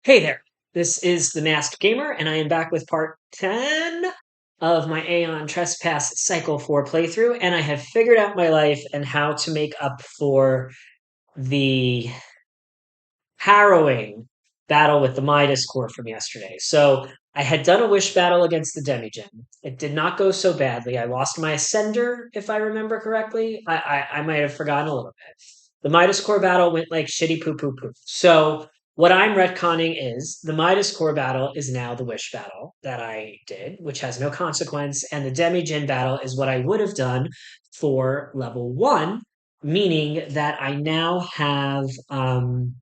Hey there, this is the Masked Gamer, and I am back with part 10 of my Aeon Trespass Cycle 4 playthrough, and I have figured out my life and how to make up for the harrowing battle with the Midas core from yesterday. So I had done a wish battle against the Demigen. It did not go so badly. I lost my Ascender, if I remember correctly. I might have forgotten a little bit. The Midas core battle went like shitty poo poo poo. So what I'm retconning is the Midas core battle is now the wish battle that I did, which has no consequence, and the Demigen battle is what I would have done for level 1, meaning that I now have I'm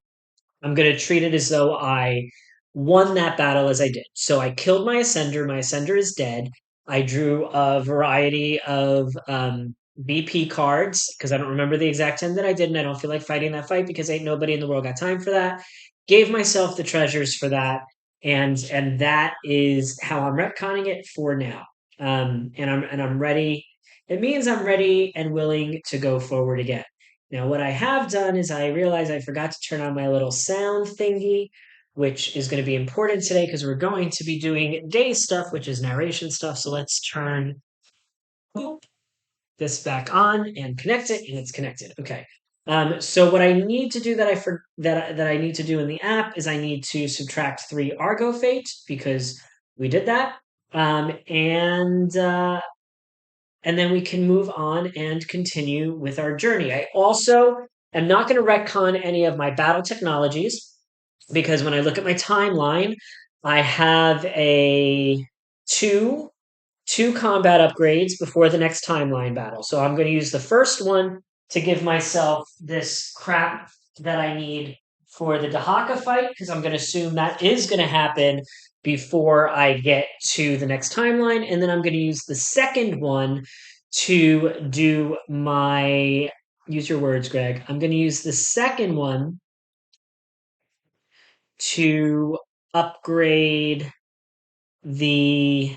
going to treat it as though I won that battle as I did. So I killed my Ascender. My Ascender is dead. I drew a variety of BP cards because I don't remember the exact 10 that I did, and I don't feel like fighting that fight because ain't nobody in the world got time for that. Gave myself the treasures for that, and that is how I'm retconning it for now. And I'm ready. It means I'm ready and willing to go forward again. Now, what I have done is I realized I forgot to turn on my little sound thingy, which is going to be important today because we're going to be doing day stuff, which is narration stuff. So let's turn this back on and connect it, and it's connected. Okay. So what I need to do that I need to do in the app is I need to subtract 3 Argo Fate because we did that. And then we can move on and continue with our journey. I also am not going to retcon any of my battle technologies because when I look at my timeline, I have a two two combat upgrades before the next timeline battle. So I'm going to use the first one to give myself this crap that I need for the Dahaka fight because I'm going to assume that is going to happen before I get to the next timeline. And then I'm going to use the second one to do my. Use your words, Greg. I'm going to use the second one to upgrade the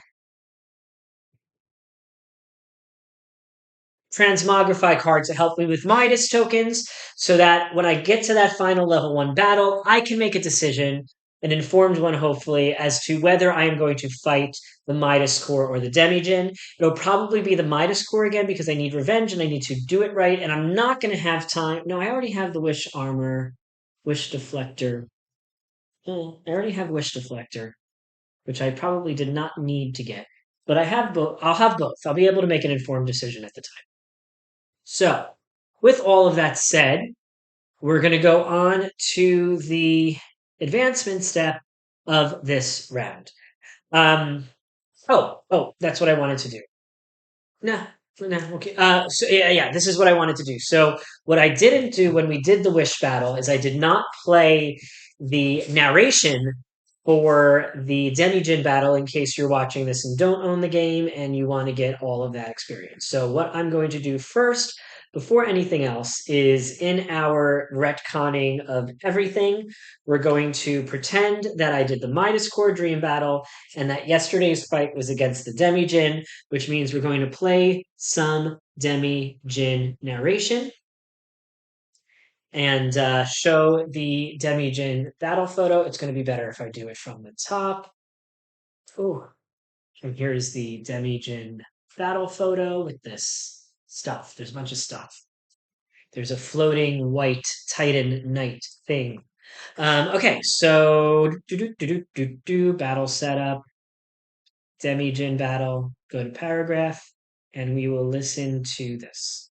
transmogrify card to help me with Midas tokens so that when I get to that final level 1 battle, I can make a decision, an informed one hopefully, as to whether I am going to fight the Midas core or the Demigen. It'll probably be the Midas core again because I need revenge and I need to do it right, and I'm not going to have time. No, I already have the Wish Armor, Wish Deflector. I already have Wish Deflector, which I probably did not need to get. But I have both. I'll have both. I'll be able to make an informed decision at the time. So, with all of that said, we're going to go on to the advancement step of this round. Um, that's what I wanted to do. No, no, okay. So yeah, this is what I wanted to do. So what I didn't do when we did the wish battle is I did not play the narration for the Demigen battle in case you're watching this and don't own the game and you want to get all of that experience. So what I'm going to do first, before anything else, is in our retconning of everything, we're going to pretend that I did the Midas Core Dream battle and that yesterday's fight was against the Demigen, which means we're going to play some Demi-Jin narration and show the Demi-Jin battle photo. It's going to be better if I do it from the top. Ooh, and here's the Demi-Jin battle photo with this stuff. There's a bunch of stuff. There's a floating white Titan Knight thing. Okay, so battle setup, Demi-Jin battle, go to paragraph, and we will listen to this.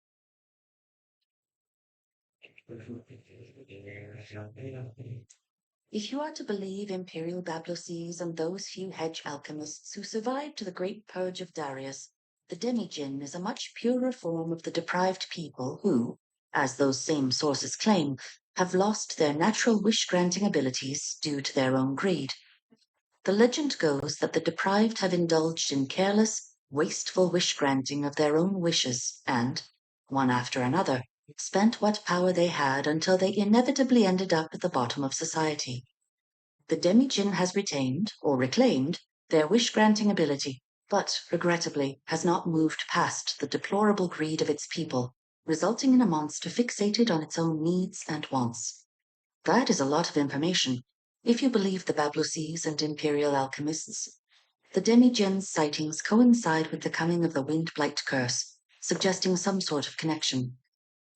If you are to believe Imperial Babloces and those few hedge alchemists who survived the Great Purge of Darius, the Demi-Jin is a much purer form of the deprived people who, as those same sources claim, have lost their natural wish-granting abilities due to their own greed. The legend goes that the deprived have indulged in careless, wasteful wish-granting of their own wishes and, one after another, spent what power they had until they inevitably ended up at the bottom of society. The Demi-Jin has retained, or reclaimed, their wish-granting ability, but, regrettably, has not moved past the deplorable greed of its people, resulting in a monster fixated on its own needs and wants. That is a lot of information, If you believe the Babluses and Imperial alchemists, the Demigen's sightings coincide with the coming of the Wind Blight curse, suggesting some sort of connection.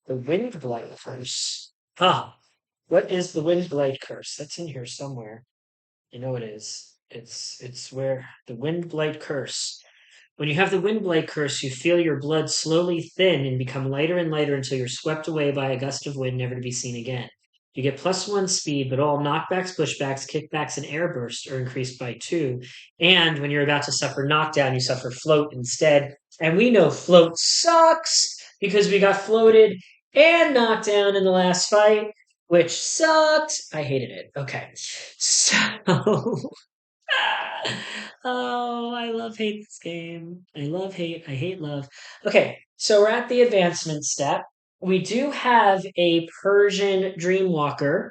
The Wind Blight curse. Ah, what is the Wind Blight curse? That's in here somewhere. I know it is. It's where the Wind Blight curse. When you have the Wind Blight curse, you feel your blood slowly thin and become lighter and lighter until you're swept away by a gust of wind, never to be seen again. You get +1 speed, but all knockbacks, pushbacks, kickbacks, and air bursts are increased by 2. And when you're about to suffer knockdown, you suffer float instead. And we know float sucks because we got floated and knocked down in the last fight, which sucked. I hated it. Okay. So oh, I love hate this game. I love hate. I hate love. Okay, so we're at the advancement step. We do have a Persian Dreamwalker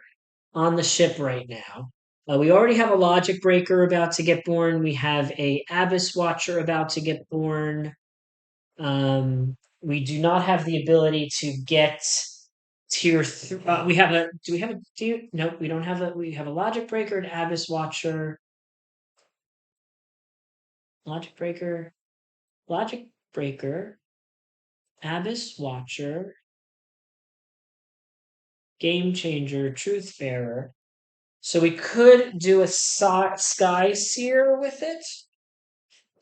on the ship right now. We already have a Logic Breaker about to get born. We have a Abyss Watcher about to get born. We do not have the ability to get tier 3. We have a. Do we have a tier? Nope, we don't have a. We have a Logic Breaker, an Abyss Watcher. Logic Breaker, Logic Breaker, Abyss Watcher, Game Changer, Truth Bearer. So we could do a Sky Seer with it.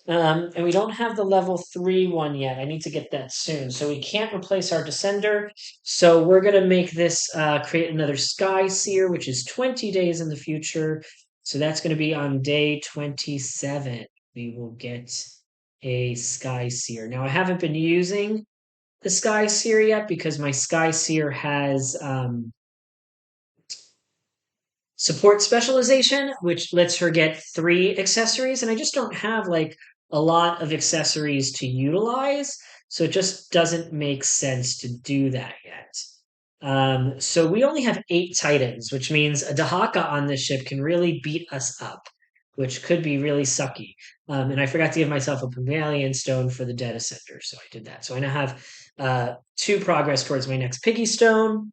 And we don't have the level 3 one yet. I need to get that soon. So we can't replace our Descender. So we're going to make this create another Sky Seer, which is 20 days in the future. So that's going to be on day 27. We will get a Sky Seer. Now, I haven't been using the Sky Seer yet because my Sky Seer has support specialization, which lets her get 3 accessories, and I just don't have like a lot of accessories to utilize, so it just doesn't make sense to do that yet. So we only have 8 Titans, which means a Dahaka on this ship can really beat us up, which could be really sucky. And I forgot to give myself a Pygmalion Stone for the Dead Ascender, so I did that. So I now have 2 progress towards my next Piggy Stone,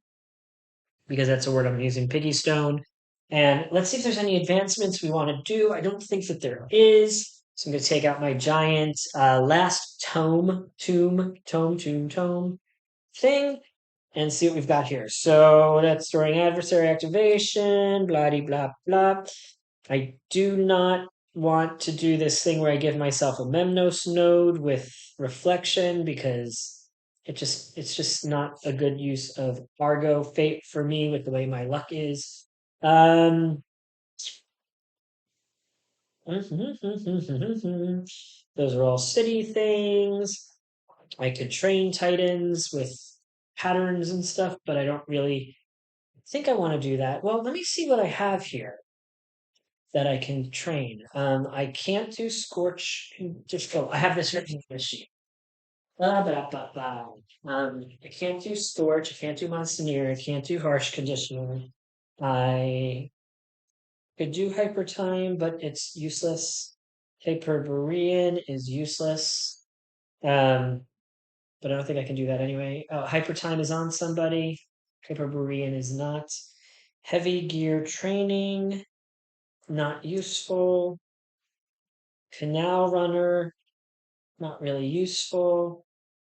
because that's a word I'm using, Piggy Stone. And let's see if there's any advancements we want to do. I don't think that there is. So I'm going to take out my giant last tome thing and see what we've got here. So that's storing adversary activation, blah blah blah. I do not want to do this thing where I give myself a Memnos node with reflection because it's just not a good use of Argo Fate for me with the way my luck is. Those are all city things. I could train Titans with patterns and stuff, but I don't really think I want to do that. Well, let me see what I have here that I can train. I can't do Scorch. Just go. I have this written in the sheet. Blah, blah, blah, blah. I can't do Scorch. I can't do Monseigneur. I can't do Harsh Conditioner. I could do Hyper Time, but it's useless. Hyperborean is useless. But I don't think I can do that anyway. Hyper Time is on somebody. Hyperborean is not. Heavy Gear Training, not useful. Canal Runner, not really useful.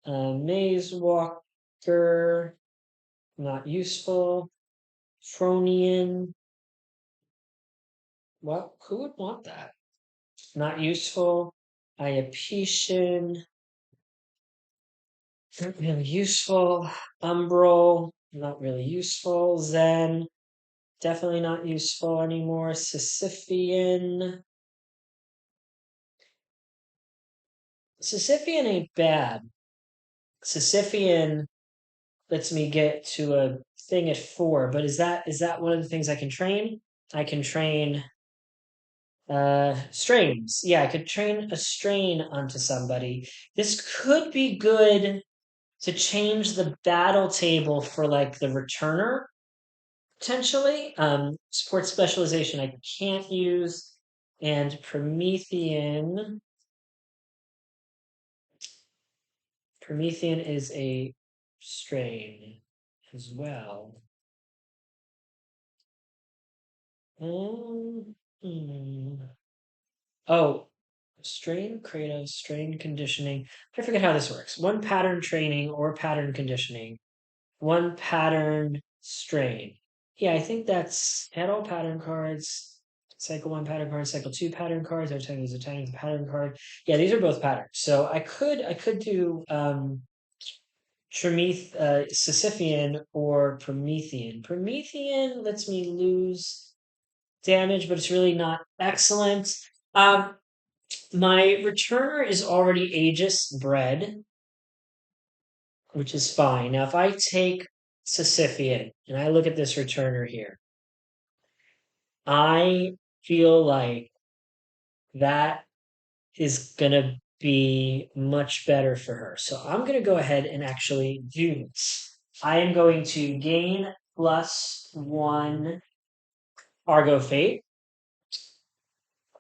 Maze Walker, not useful. Fronian, well, who would want that? Not useful. Iapetian, not really useful. Umbral, not really useful. Zen, definitely not useful anymore. Sisyphean. Sisyphean ain't bad. Sisyphean lets me get to a thing at 4, but is that one of the things I can train? I can train strains. Yeah, I could train a strain onto somebody. This could be good to change the battle table for like the returner potentially. Support specialization I can't use, and Promethean is a strain as well. Um, hmm. Oh, strain Kratos, strain conditioning. I forget how this works. One pattern training or pattern conditioning. One pattern strain. Yeah, I think that's add all pattern cards. Cycle one pattern card, cycle two pattern cards. Every time there's a tiny pattern card. Yeah, these are both patterns. So I could do Sisyphean or Promethean. Promethean lets me lose damage, but it's really not excellent. Um, my returner is already Aegis bred, which is fine. Now, if I take Sisyphean and I look at this returner here, I feel like that is gonna be much better for her. So I'm gonna go ahead and actually do this. I am going to gain +1 Argo Fate,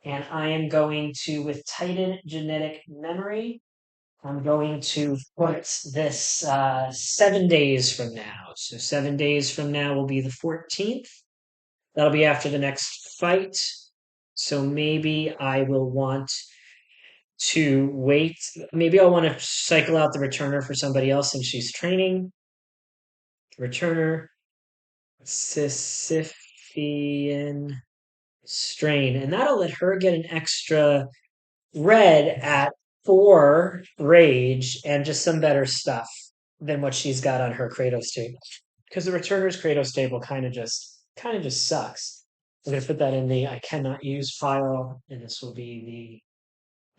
and I am going to, with Titan Genetic Memory, I'm going to put this 7 days from now. So 7 days from now will be the 14th. That'll be after the next fight. So maybe I will want to wait. Maybe I'll want to cycle out the returner for somebody else since she's training. Returner, Sisyphean strain. And that'll let her get an extra red at 4 rage and just some better stuff than what she's got on her Kratos table. Because the returner's Kratos table kind of just sucks. I'm gonna put that in the I cannot use file, and this will be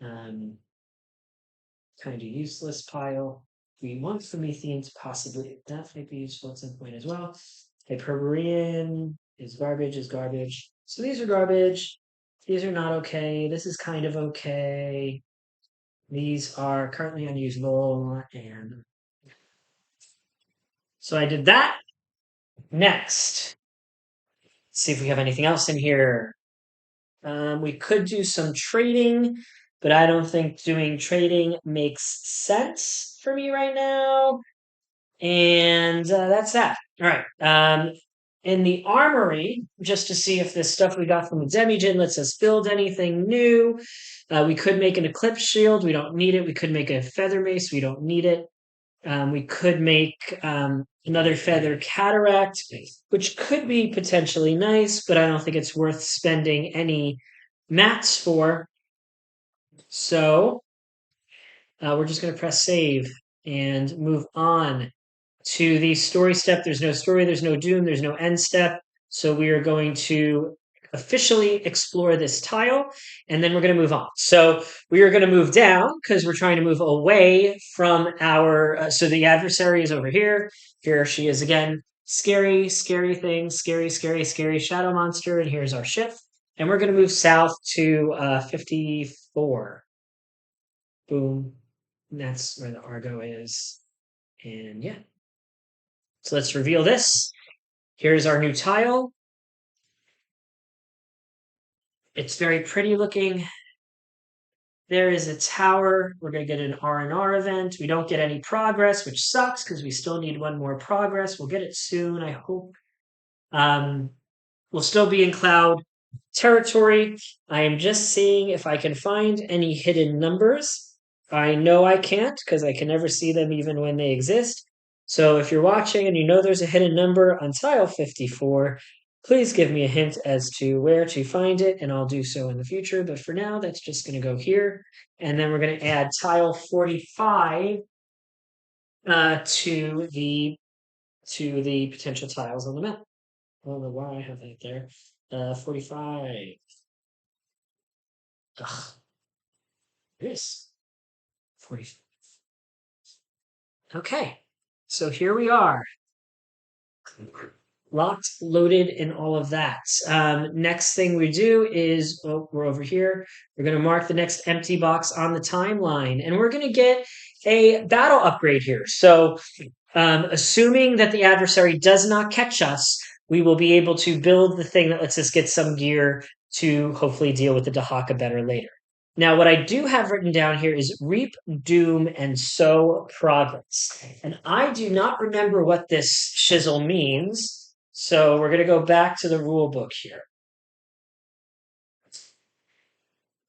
the kind of useless pile. We want Promethean to possibly that might be useful at some point as well. Hyperborean is garbage, is garbage. So these are garbage. These are not okay. This is kind of okay. These are currently unusable, and so I did that. Next, let's see if we have anything else in here. We could do some trading, but I don't think doing trading makes sense for me right now. And that's that. All right. In the armory, just to see if this stuff we got from the Demigen lets us build anything new. We could make an Eclipse Shield. We don't need it. We could make a Feather Mace. We don't need it. We could make another Feather Cataract, which could be potentially nice, but I don't think it's worth spending any mats for. So we're just going to press save and move on to the story step. There's no story, there's no doom, there's no end step. So we are going to officially explore this tile and then we're going to move on. So we are going to move down because we're trying to move away from our. So the adversary is over here. Here she is again. Scary, scary thing. Scary, scary, scary shadow monster. And here's our ship. And we're going to move south to 54. Boom. And that's where the Argo is. And yeah. So let's reveal this. Here's our new tile. It's very pretty looking. There is a tower. We're going to get an R&R event. We don't get any progress, which sucks because we still need one more progress. We'll get it soon, I hope. Um, we'll still be in cloud territory. I am just seeing if I can find any hidden numbers. I know I can't because I can never see them even when they exist. So if you're watching and you know there's a hidden number on tile 54, please give me a hint as to where to find it, and I'll do so in the future. But for now, that's just going to go here. And then we're going to add tile 45 to the potential tiles on the map. I don't know why I have that there. 45. Ugh, this 40. Okay, so here we are. Locked, loaded, and all of that. Next thing we do is, oh, we're over here. We're going to mark the next empty box on the timeline, and we're going to get a battle upgrade here. So, assuming that the adversary does not catch us, we will be able to build the thing that lets us get some gear to hopefully deal with the Dahaka better later. Now, what I do have written down here is reap doom and sow progress. And I do not remember what this shizzle means. So we're going to go back to the rule book here.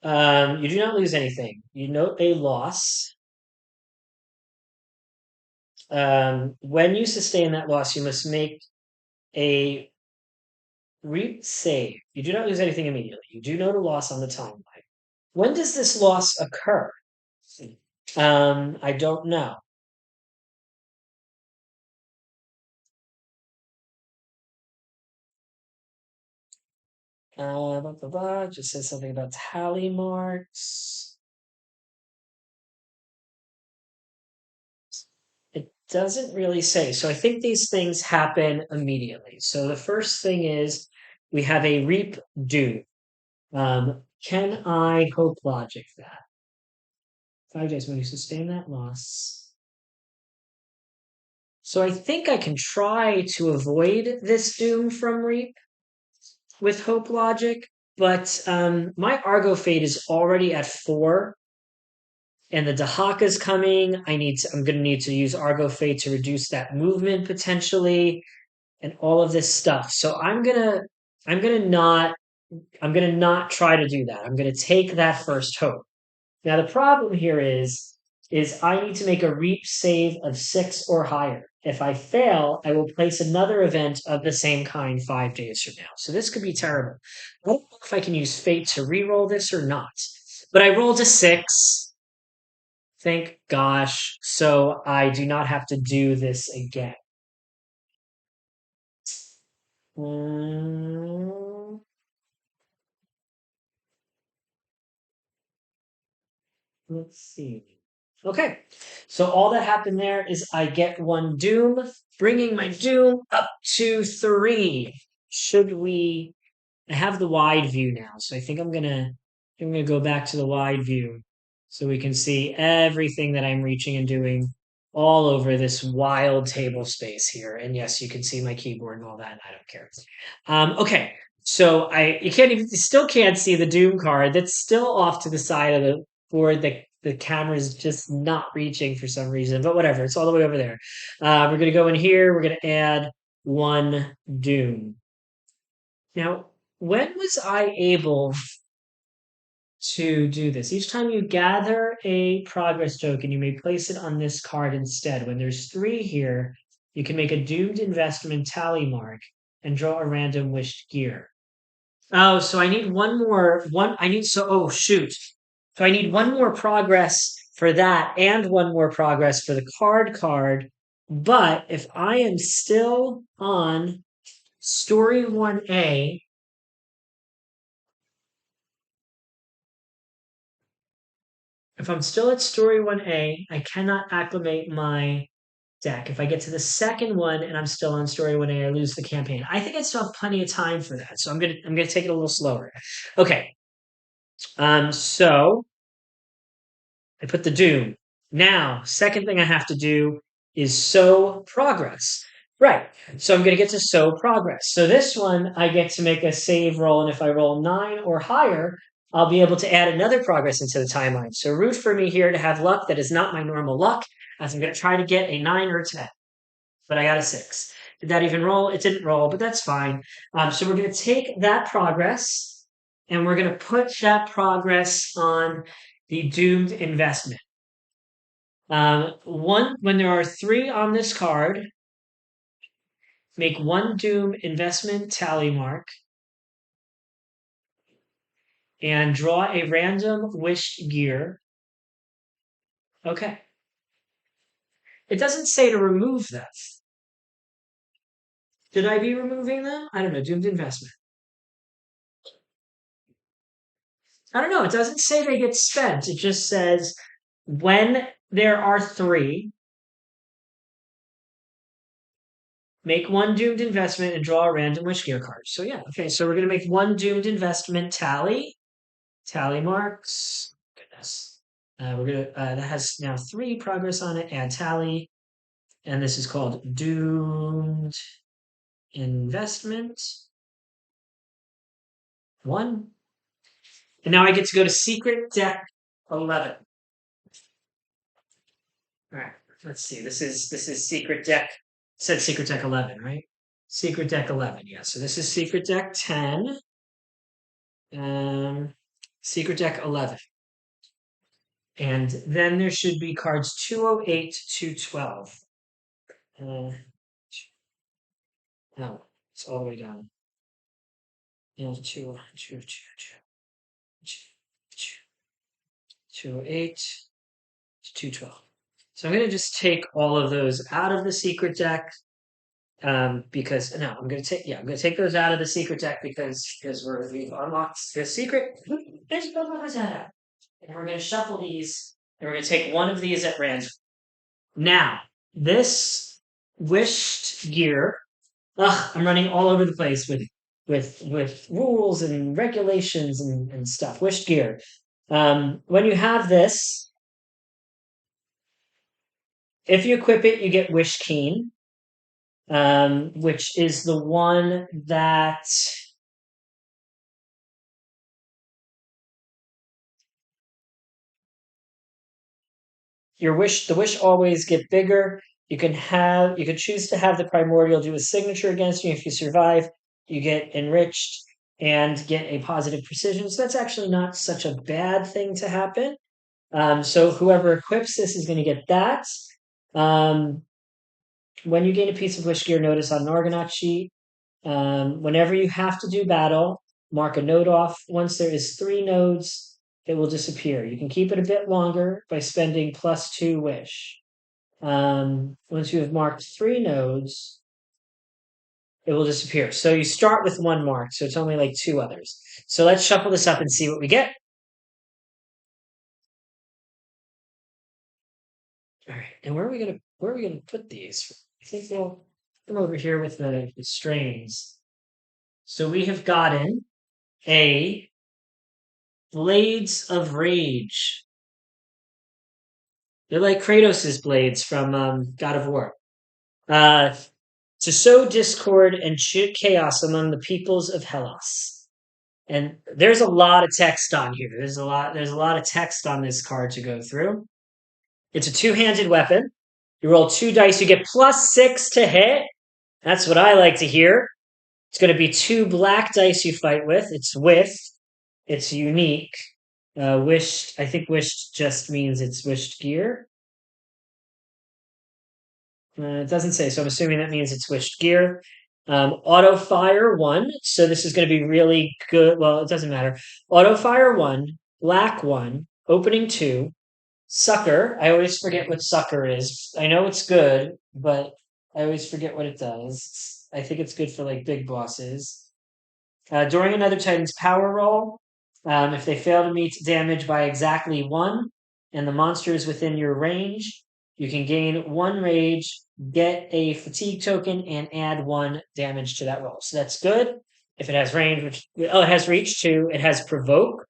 You do not lose anything. You note a loss. When you sustain that loss, you must make a reap save. You do not lose anything immediately. You do note a loss on the timeline. When does this loss occur? I don't know. Blah, blah, blah. Just says something about tally marks. It doesn't really say. So I think these things happen immediately. So the first thing is we have a reap do. Can I hope logic that? 5 days when you sustain that loss. So I think I can try to avoid this doom from reap with hope logic, but my Argo Fate is already at 4, and the Dahaka's coming. I'm gonna need to use Argo Fate to reduce that movement potentially, and all of this stuff. So I'm gonna not I'm gonna not try to do that. I'm gonna take that first hope. Now the problem here is I need to make a reap save of 6 or higher. If I fail, I will place another event of the same kind 5 days from now. So this could be terrible. I don't know if I can use fate to re-roll this or not. But I rolled a 6. Thank gosh. So I do not have to do this again. Mm, let's see. Okay, so all that happened there is I get one doom, bringing my doom up to 3. Should we? I have the wide view now, so I'm gonna go back to the wide view so we can see everything that I'm reaching and doing all over this wild table space here. And yes, you can see my keyboard and all that, and I don't care. Okay, so you still can't see the Doom card. That's still off to the side of the board. The camera's just not reaching for some reason, but whatever. It's all the way over there. We're gonna go in here. We're gonna add one Doom. Now, when was I able to do this? Each time you gather a progress token, you may place it on this card instead. When there's 3 here, you can make a doomed investment tally mark and draw a random wished gear. Oh, so I need oh shoot. So I need one more progress for that and one more progress for the card. But if I am still on story 1A, if I'm still at story 1A, I cannot acclimate my deck. If I get to the second one and I'm still on story 1A, I lose the campaign. I think I still have plenty of time for that. So I'm gonna take it a little slower. Okay. So I put the doom. Now, second thing I have to do is sow progress. Right. So I'm going to get to sow progress. So this one, I get to make a save roll. And if I roll 9 or higher, I'll be able to add another progress into the timeline. So root for me here to have luck that is not my normal luck, as I'm going to try to get a 9 or a 10. But I got a 6. Did that even roll? It didn't roll, but that's fine. So we're going to take that progress and we're going to put that progress on the doomed investment. When there are 3 on this card, make one doom investment tally mark and draw a random wished gear. Okay. It doesn't say to remove them. Should I be removing them? I don't know. Doomed investment. I don't know. It doesn't say they get spent. It just says when there are 3, make one doomed investment and draw a random wish gear card. So yeah, okay. So we're gonna make one doomed investment tally marks. Goodness. We're gonna that has now 3 progress on it. Add tally, and this is called doomed investment 1. And now I get to go to secret deck 11. All right, let's see. This is secret deck. It said secret deck 11, right? Secret deck 11. Yeah. So this is secret deck 10. Um, Secret deck 11. And then there should be cards 208 to 212. No, it's all the way down. Yeah, 208 to 212. So I'm going to just take all of those out of the secret deck. Because no, I'm gonna take those out of the secret deck because we've unlocked the secret. And we're gonna shuffle these, and we're gonna take one of these at random. Now, this wished gear. Ugh, I'm running all over the place with rules and regulations and stuff. Wished gear. When you have this, if you equip it, you get Wish Keen, which is the one that the wish always get bigger. You can choose to have the primordial do a signature against you. If you survive, you get enriched and get a positive precision. So that's actually not such a bad thing to happen. So whoever equips this is going to get that. Um, when you gain a piece of wish gear, notice on an Argonaut sheet. Whenever you have to do battle, mark a node off. Once there is 3 nodes, it will disappear. You can keep it a bit longer by spending +2 wish. Once you have marked 3 nodes, it will disappear. So you start with 1 mark, so it's only like 2 others. So let's shuffle this up and see what we get. All right, and where are we gonna put these? I think we'll come over here with the strains. So we have gotten a Blades of Rage. They're like Kratos' blades from God of War. Uh, to sow discord and chaos among the peoples of Hellas. And there's a lot of text on here. There's a lot of text on this card to go through. It's a two-handed weapon. You roll 2 dice, you get +6 to hit. That's what I like to hear. It's going to be 2 black dice you fight with. It's unique. Wished, I think wished just means it's wished gear. It doesn't say, so I'm assuming that means it's wished gear. Auto fire 1, so this is going to be really good. Well, it doesn't matter. Auto fire 1, black 1, opening 2, sucker. I always forget what sucker is. I know it's good, but I always forget what it does. I think it's good for like big bosses. During another Titan's power roll, if they fail to meet damage by exactly 1, and the monster is within your range, you can gain 1 rage, get a fatigue token, and add 1 damage to that roll. So that's good. If it has range, it has reach too. It has provoke,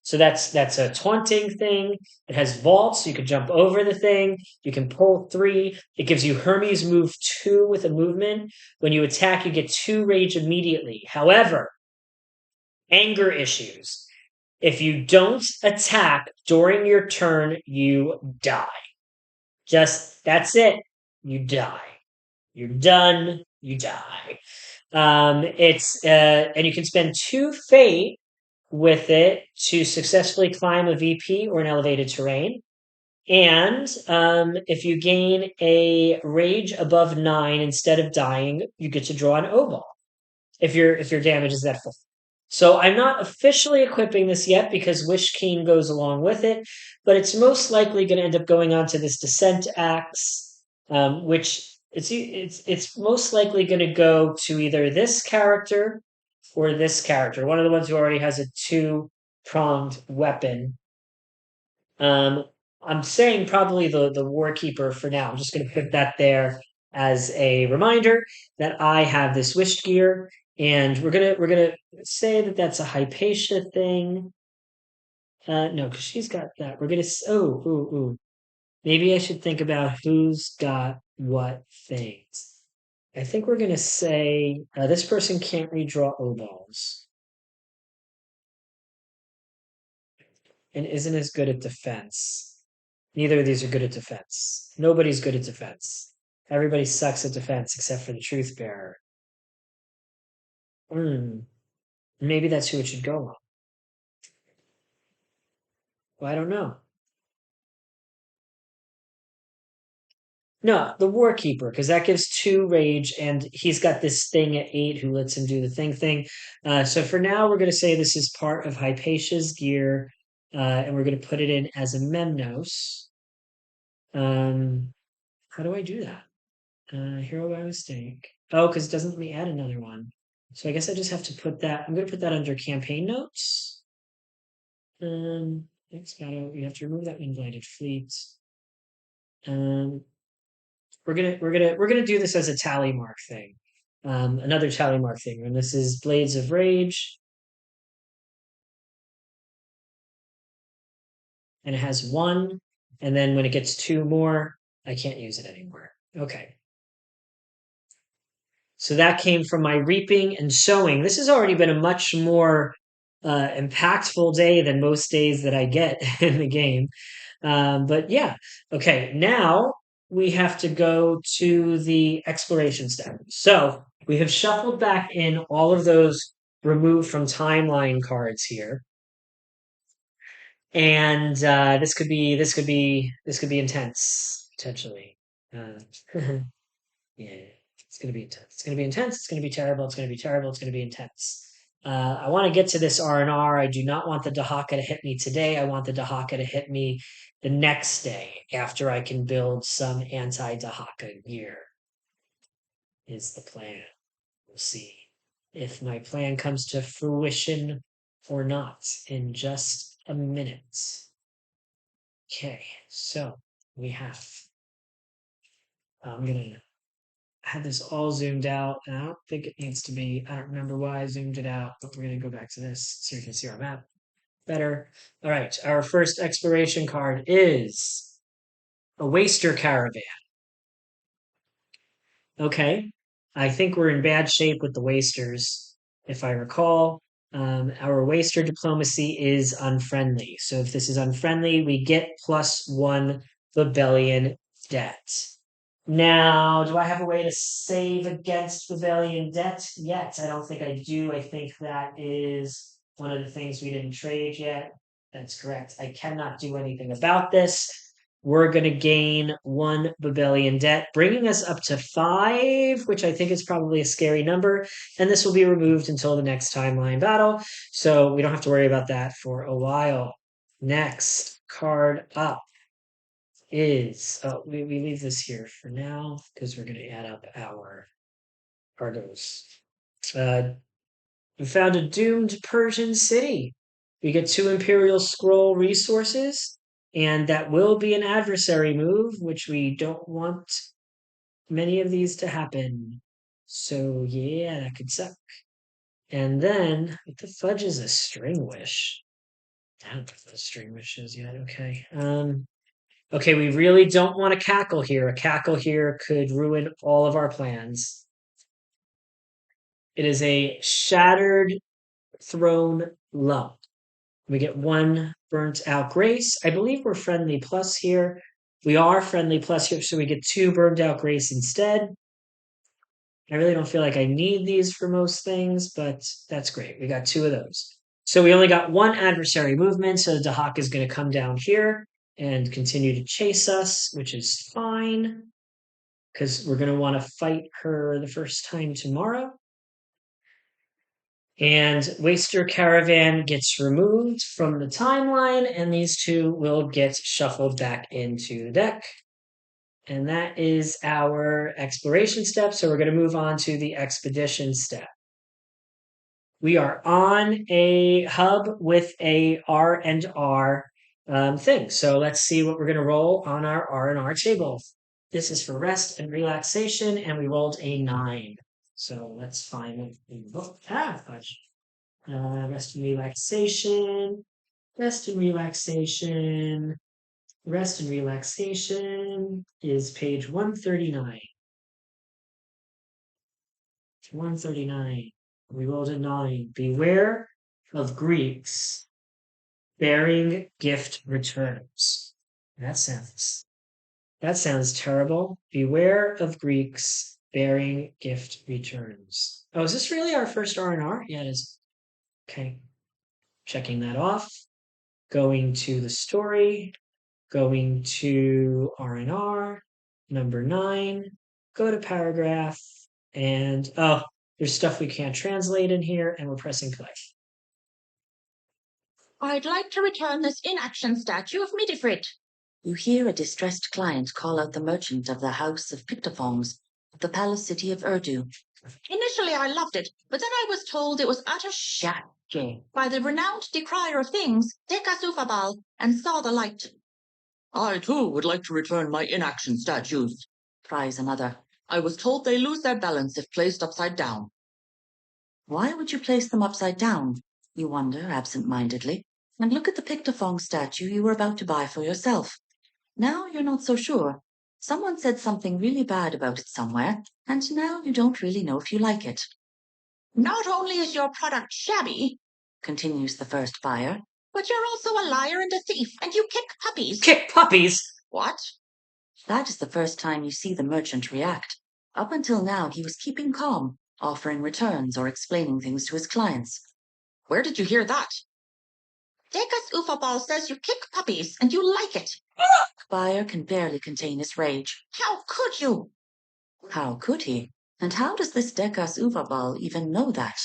so that's a taunting thing. It has vault, so you can jump over the thing. You can pull 3. It gives you Hermes move 2 with a movement. When you attack, you get 2 rage immediately. However, anger issues. If you don't attack during your turn, you die. That's it. You die. You're done. You die. And you can spend 2 fate with it to successfully climb a VP or an elevated terrain. And if you gain a rage above 9 instead of dying, you get to draw an O ball if your damage is that full. So I'm not officially equipping this yet because Wish Keen goes along with it, but it's most likely going to end up going on to this Descent Axe, which it's most likely going to go to either this character or this character, one of the ones who already has a 2-pronged weapon. I'm saying probably the Warkeeper for now. I'm just going to put that there as a reminder that I have this wished gear, and we're gonna say that that's a Hypatia thing. No, because she's got that. We're gonna ooh. Maybe I should think about who's got what things. I think we're gonna say this person can't redraw O balls and isn't as good at defense. Neither of these are good at defense. Nobody's good at defense. Everybody sucks at defense except for the truth bearer. Hmm. Maybe that's who it should go on. I don't know. No, the Warkeeper, because that gives two rage, and he's got this thing at 8 who lets him do the thing. So for now, we're going to say this is part of Hypatia's gear, and we're going to put it in as a Memnos. Um, how do I do that? Hero by mistake. Oh, because it doesn't let me add another one. So I guess I just have to put that. I'm going to put that under campaign notes. Next battle, we have to remove that invited fleet. Um, we're gonna do this as a tally mark thing. Another tally mark thing. And this is Blades of Rage, and it has one. And then when it gets two more, I can't use it anymore. Okay. So that came from my reaping and sowing. This has already been a much more impactful day than most days that I get in the game. But yeah, okay, now we have to go to the exploration step. So we have shuffled back in all of those removed from timeline cards here. And this could be intense, potentially. Uh, yeah, it's gonna be intense. It's gonna be intense. It's gonna be terrible. It's gonna be terrible. It's gonna be intense. I want to get to this R&R. I do not want the Dahaka to hit me today. I want the Dahaka to hit me the next day after I can build some anti-Dahaka gear. Is the plan. We'll see if my plan comes to fruition or not in just a minute. Okay, so we have. I'm gonna had this all zoomed out, and I don't think it needs to be. I don't remember why I zoomed it out, but we're going to go back to this so you can see our map better. All right, our first exploration card is a Waster Caravan. Okay, I think we're in bad shape with the Wasters, if I recall. Our Waster diplomacy is unfriendly. So if this is unfriendly, we get +1 Rebellion debt. Now, do I have a way to save against Rebellion debt yet? I don't think I do. I think that is one of the things we didn't trade yet. That's correct. I cannot do anything about this. We're going to gain 1 Rebellion debt, bringing us up to 5, which I think is probably a scary number. And this will be removed until the next timeline battle. So we don't have to worry about that for a while. Next card up is we leave this here for now because we're going to add up our cargoes. We found a doomed Persian city. We get 2 Imperial Scroll resources, and that will be an adversary move, which we don't want many of these to happen. So yeah, that could suck. And then what the fudge is a string wish? I don't know what the string wish is yet. Okay. Okay, we really don't want a cackle here. A cackle here could ruin all of our plans. It is a shattered throne lump. We get 1 burnt out grace. I believe we're friendly plus here. We are friendly plus here, so we get 2 burned out grace instead. I really don't feel like I need these for most things, but that's great. We got 2 of those. So we only got 1 adversary movement, so Dahak is going to come down here and continue to chase us, which is fine because we're going to want to fight her the first time tomorrow. And Waster Caravan gets removed from the timeline, and these 2 will get shuffled back into the deck. And that is our exploration step. So we're going to move on to the expedition step. We are on a hub with a R and R thing. So let's see what we're going to roll on our R and R table. This is for rest and relaxation, and we rolled a 9. So let's find the book. Fudge. Rest and relaxation. Rest and relaxation. Rest and relaxation is page 139. 139. We rolled a 9. Beware of Greeks bearing gift returns. That sounds terrible. Beware of Greeks bearing gift returns. Oh, is this really our first R&R? Yeah, it is. Okay. Checking that off. going to the story, going to R&R, number 9, go to paragraph, and oh, there's stuff we can't translate in here, and we're pressing play. I'd like to return this inaction statue of Midifrit. You hear a distressed client call out the merchant of the House of Pictophongs, the palace city of Urdu. Initially, I loved it, but then I was told it was utter shit by the renowned decrier of things, Dekasufabal, and saw the light. I too would like to return my inaction statues, cries another. I was told they lose their balance if placed upside down. Why would you place them upside down? You wonder absent-mindedly, and look at the Pictophong statue you were about to buy for yourself. Now you're not so sure. Someone said something really bad about it somewhere, and now you don't really know if you like it. Not only is your product shabby, continues the first buyer, but you're also a liar and a thief, and you kick puppies. Kick puppies? What? That is the first time you see the merchant react. Up until now, he was keeping calm, offering returns or explaining things to his clients. Where did you hear that? Dekas Ufabal says you kick puppies and you like it. Buyer can barely contain his rage. How could you? How could he? And how does this Dekas Ufabal even know that?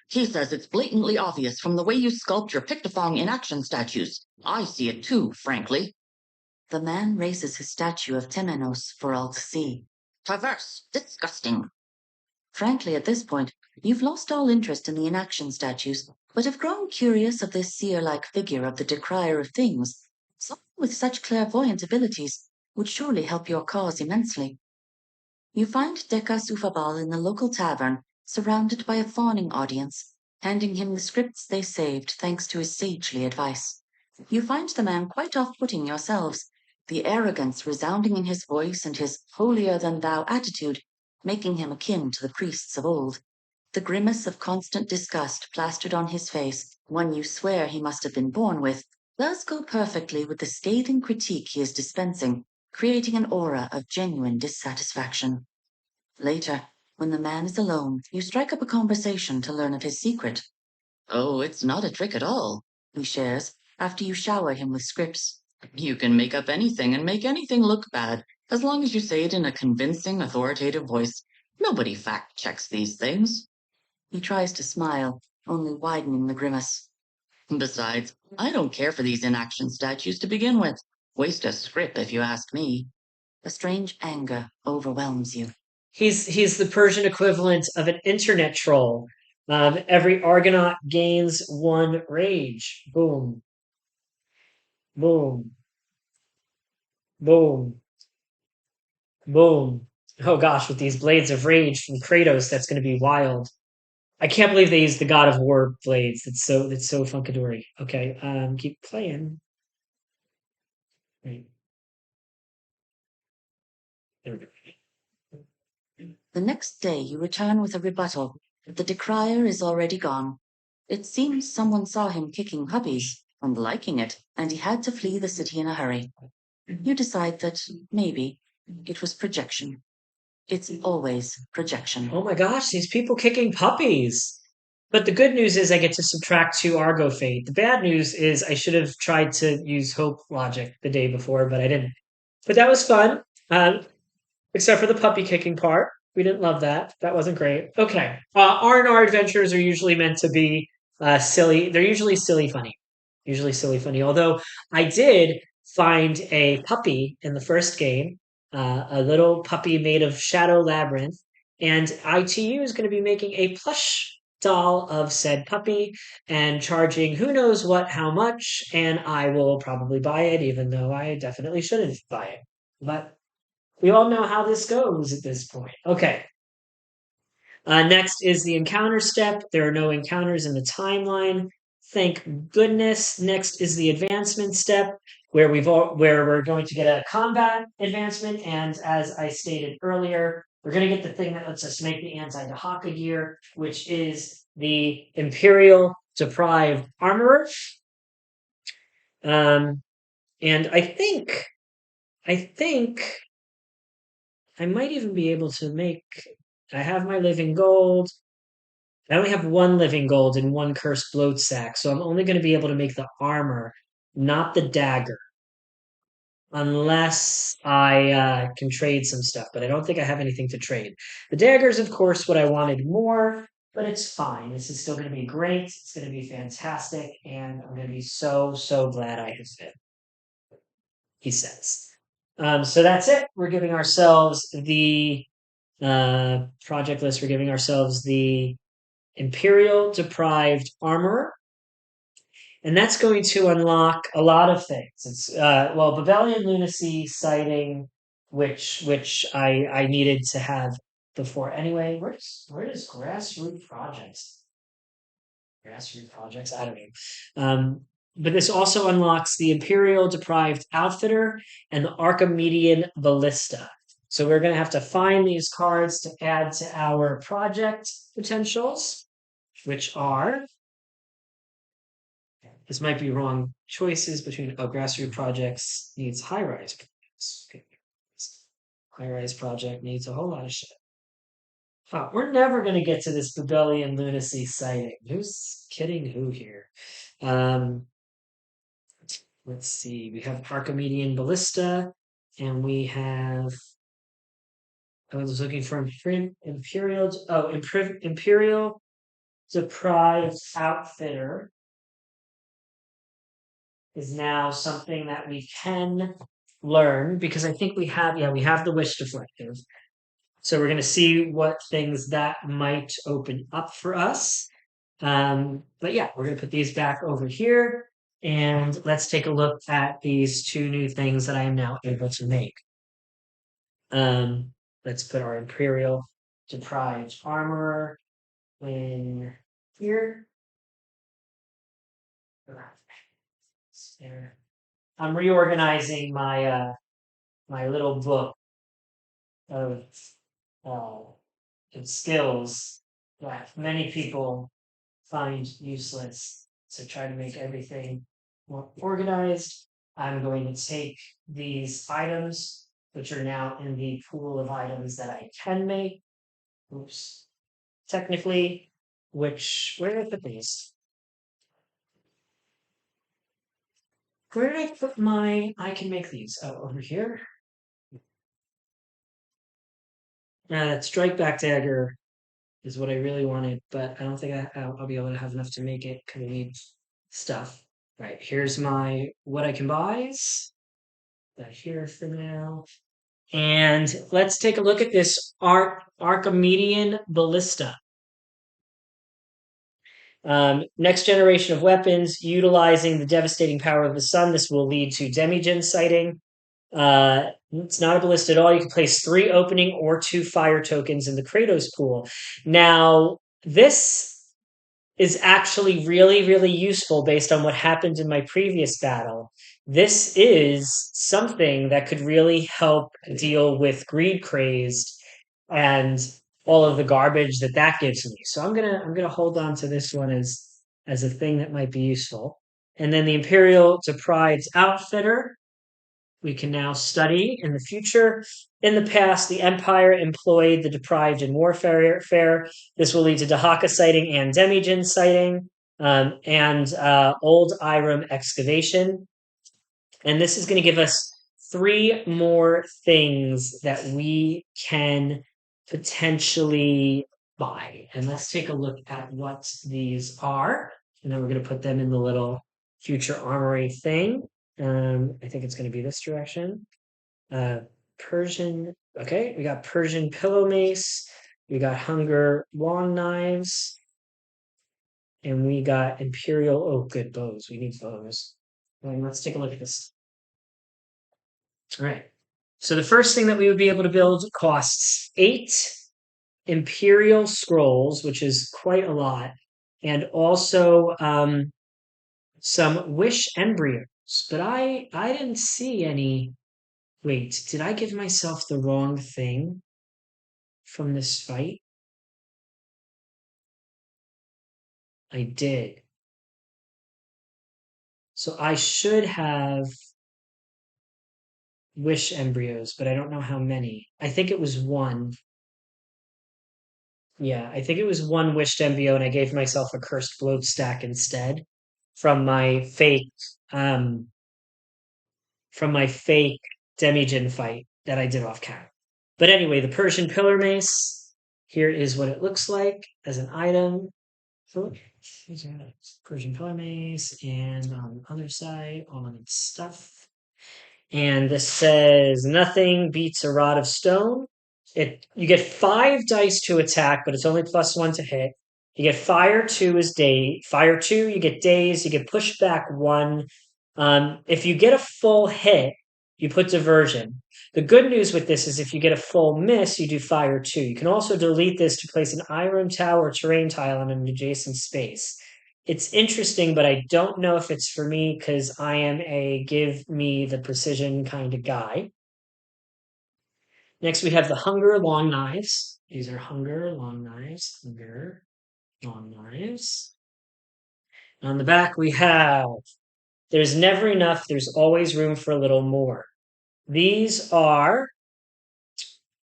He says it's blatantly obvious from the way you sculpt your Pictophong inaction statues. I see it too, frankly. The man raises his statue of Temenos for all to see. Perverse, disgusting. Frankly, at this point, you've lost all interest in the inaction statues, but have grown curious of this seer-like figure of the decrier of things. Someone with such clairvoyant abilities would surely help your cause immensely. You find Dekas Ufabal in the local tavern, surrounded by a fawning audience, handing him the scripts they saved thanks to his sagely advice. You find the man quite off-putting yourselves, the arrogance resounding in his voice and his holier-than-thou attitude making him akin to the priests of old. The grimace of constant disgust plastered on his face, one you swear he must have been born with, does go perfectly with the scathing critique he is dispensing, creating an aura of genuine dissatisfaction. Later, when the man is alone, you strike up a conversation to learn of his secret. Oh, it's not a trick at all, he shares, after you shower him with scripts. You can make up anything and make anything look bad, as long as you say it in a convincing, authoritative voice. Nobody fact-checks these things. He tries to smile, only widening the grimace. Besides, I don't care for these inaction statues to begin with. Waste of script, if you ask me. A strange anger overwhelms you. He's the Persian equivalent of an internet troll. Every Argonaut gains 1 rage. Boom, boom, boom, boom. Oh gosh, with these blades of rage from Kratos, that's going to be wild. I can't believe they used the God of War blades. That's so funkadori. Okay, keep playing. Right. There we go. The next day you return with a rebuttal. The decrier is already gone. It seems someone saw him kicking puppies and liking it, and he had to flee the city in a hurry. You decide that maybe it was projection. It's always projection. Oh my gosh, these people kicking puppies. But the good news is I get to subtract 2 Argo Fate. The bad news is I should have tried to use Hope Logic the day before, but I didn't. But that was fun. Except for the puppy kicking part. We didn't love that. That wasn't great. Okay. R&R adventures are usually meant to be silly. They're usually silly funny. Usually silly funny. Although I did find a puppy in the first game, a little puppy made of Shadow Labyrinth, and ITU is going to be making a plush doll of said puppy and charging who knows what, how much, and I will probably buy it, even though I definitely shouldn't buy it. But we all know how this goes at this point. Okay. Next is the encounter step. There are no encounters in the timeline. Thank goodness. Next is the advancement step, where we're going to get a combat advancement, and as I stated earlier, we're going to get the thing that lets us make the anti-Dahaka gear, which is the Imperial Deprived Armorer. And I think I might even be able to make. I have my living gold. I only have 1 living gold and 1 cursed bloat sack, so I'm only going to be able to make the armor. not the dagger, unless I can trade some stuff. But I don't think I have anything to trade. The dagger's, of course, what I wanted more, but it's fine. This is still going to be great. It's going to be fantastic, and I'm going to be so so glad I have fit. He says. So that's it. We're giving ourselves the project list. We're giving ourselves the Imperial Deprived Armor, and that's going to unlock a lot of things. It's well, Babelian Lunacy sighting, which I needed to have before. Anyway, where does grassroots projects? I don't know. But this also unlocks the Imperial Deprived Outfitter and the Archimedean Ballista. So we're going to have to find these cards to add to our project potentials, which are, this might be wrong choices between, oh, grassroots projects needs high-rise projects. Okay. High-rise project needs a whole lot of shit. Oh, we're never going to get to this Babelian lunacy sighting. Who's kidding who here? Um, let's see. We have Archimedean Ballista, and we have. I was looking for Imperial. Oh, Imperial Deprived Outfitter is now something that we can learn because I think we have. Yeah, we have the Wish Deflective. So we're going to see what things that might open up for us. But yeah, we're going to put these back over here and let's take a look at these two new things that I am now able to make. Let's put our Imperial Deprived Armorer in here. There. I'm reorganizing my little book of uh, skills that many people find useless. So try to make everything more organized. I'm going to take these items, which are now in the pool of items that I can make. Oops. Technically, where did I put these? Where did I put I can make these? Oh, over here. Strike back dagger is what I really wanted, but I don't think I'll be able to have enough to make it because I need stuff. Right, here's my what I can buys. That here for now. And let's take a look at this Archimedean Ballista. Next generation of weapons utilizing the devastating power of the sun. This will lead to Demigen sighting. It's not a ballista at all. You can place 3 opening or 2 fire tokens in the Kratos pool. Now, this is actually really, really useful based on what happened in my previous battle. This is something that could really help deal with greed crazed and all of the garbage that gives me. So I'm gonna hold on to this one as a thing that might be useful. And then the Imperial Deprived Outfitter we can now study in the future. In the past, the Empire employed the deprived in warfare. This will lead to Dahaka sighting and Demigen sighting, and Old Irem excavation. And this is going to give us 3 more things that we can potentially buy. And let's take a look at what these are. And then we're going to put them in the little future armory thing. I think it's going to be this direction. Uh, Persian. Okay, we got Persian pillow mace. We got hunger long knives, and we got imperial. Oh, good bows. We need bows. And let's take a look at this. All right. So the first thing that we would be able to build costs 8 imperial scrolls, which is quite a lot, and also some wish embryos. But I didn't see any. Wait, did I give myself the wrong thing from this fight? I did. So I should have wish embryos, but I don't know how many. I think it was 1. Yeah, I think it was 1 wished embryo, and I gave myself a cursed bloat stack instead. from my fake um from my fake Demigen fight that I did off camera. But anyway, the Persian Pillar Mace, here is what it looks like as an item. So, Persian Pillar Mace, and on the other side, all of its stuff. And this says nothing beats a rod of stone. You get 5 dice to attack, but it's only +1 to hit. You get fire two is day fire two. You get days. You get pushback one. If you get a full hit, you put diversion. The good news with this is if you get a full miss, you do fire two. You can also delete this to place an iron tower or terrain tile on an adjacent space. It's interesting, but I don't know if it's for me because I am a give me the precision kind of guy. Next, we have the Hunger Long Knives. These are Hunger Long Knives. Hunger Long Knives. On the back, we have There's never enough, there's always room for a little more. These are,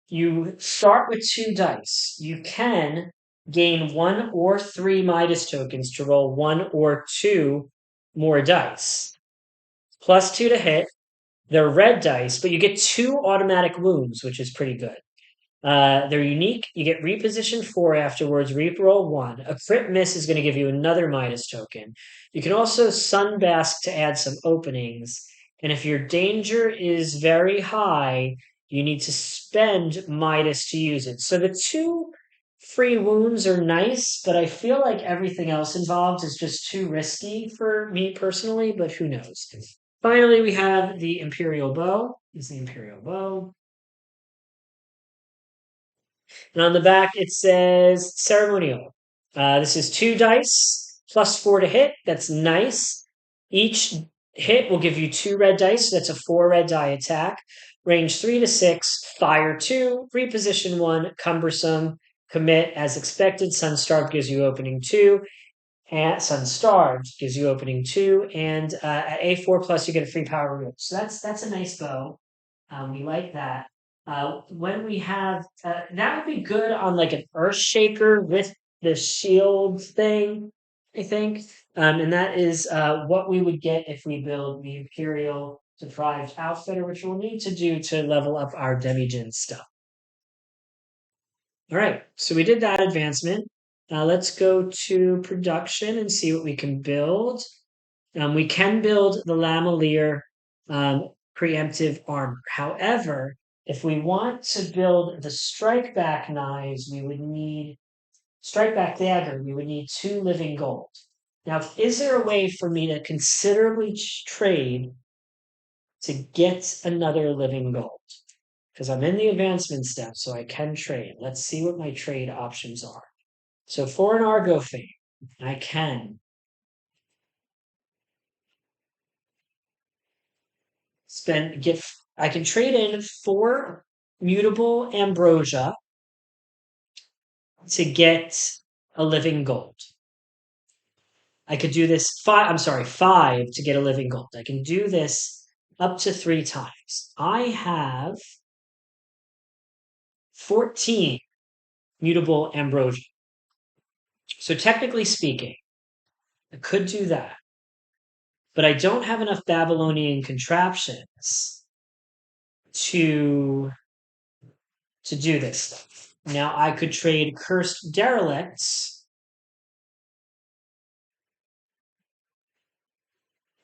you start with 2 dice. You can gain 1 or 3 Midas tokens to roll 1 or 2 more dice. +2 to hit. They're red dice, but you get 2 automatic wounds, which is pretty good. They're unique. You get reposition 4 afterwards, reroll 1. A crit miss is going to give you another Midas token. You can also Sunbask to add some openings. And if your danger is very high, you need to spend Midas to use it. So the 2 free wounds are nice, but I feel like everything else involved is just too risky for me personally, but who knows. Finally, we have the Imperial Bow. This is the Imperial Bow. And on the back, it says ceremonial. This is 2 dice, +4 to hit. That's nice. Each hit will give you 2 red dice. So that's a 4 red die attack. Range 3 to 6, fire 2, reposition 1, cumbersome, commit as expected. Sunstarved gives you opening 2. And Sunstarved gives you opening 2. And at A4 plus, you get a free power removal. So that's a nice bow. We like that. When we have that would be good on like an Earth Shaker with the shield thing, I think. And that is what we would get if we build the Imperial Deprived Outfitter, which we'll need to do to level up our Demigen stuff. All right, so we did that advancement. Let's go to production and see what we can build. We can build the Lamalier preemptive armor. However, if we want to build the strike back knives, we would need strike back dagger, we would need 2 living gold. Now, is there a way for me to considerably trade to get another living gold? Because I'm in the advancement step, so I can trade. Let's see what my trade options are. So for an Argo Fame, I can I can trade in 4 mutable ambrosia to get a living gold. I could do this 5 to get a living gold. I can do this up to 3 times. I have 14 mutable ambrosia. So technically speaking, I could do that. But I don't have enough Babylonian contraptions to do this stuff. Now I could trade cursed derelicts.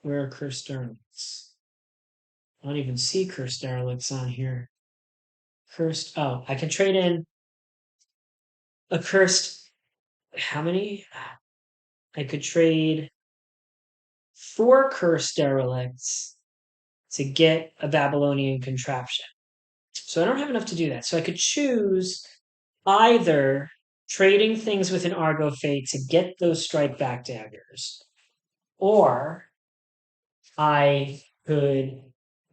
Where are cursed derelicts? I don't even see cursed derelicts on here. Cursed. Oh, I can trade in a cursed. How many? I could trade 4 cursed derelicts to get a Babylonian contraption. So I don't have enough to do that. So I could choose either trading things with an Argo Fate to get those strike back daggers, or I could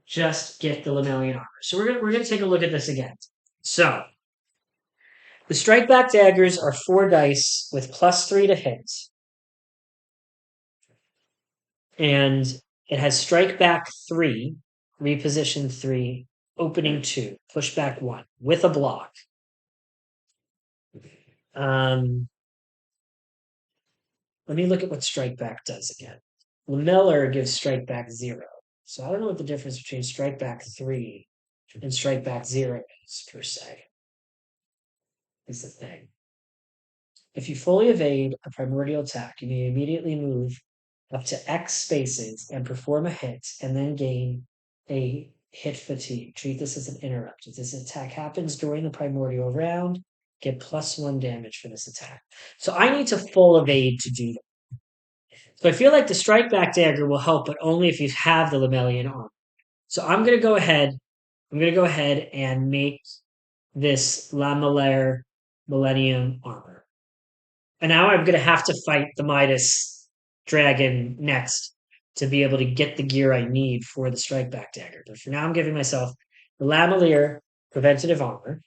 just get the Lemelian armor. So we're gonna take a look at this again. So the strike back daggers are 4 dice with +3 to hit, and it has strike back 3, reposition 3, opening 2, push back 1 with a block. Let me look at what strike back does again. Lameller gives strike back 0. So I don't know what the difference between strike back 3 and strike back 0 is, per se. Is the thing. If you fully evade a primordial attack, you may immediately move up to X spaces and perform a hit, and then gain a hit fatigue. Treat this as an interrupt. If this attack happens during the primordial round, get +1 damage for this attack. So I need to full evade to do that. So I feel like the strike back dagger will help, but only if you have the Lemelian armor. So I'm gonna go ahead. I'm gonna go ahead and make this Lamellaire Millennium armor. And now I'm gonna have to fight the Midas dragon next to be able to get the gear I need for the strike back dagger. But for now, I'm giving myself the Lamelier preventative armor.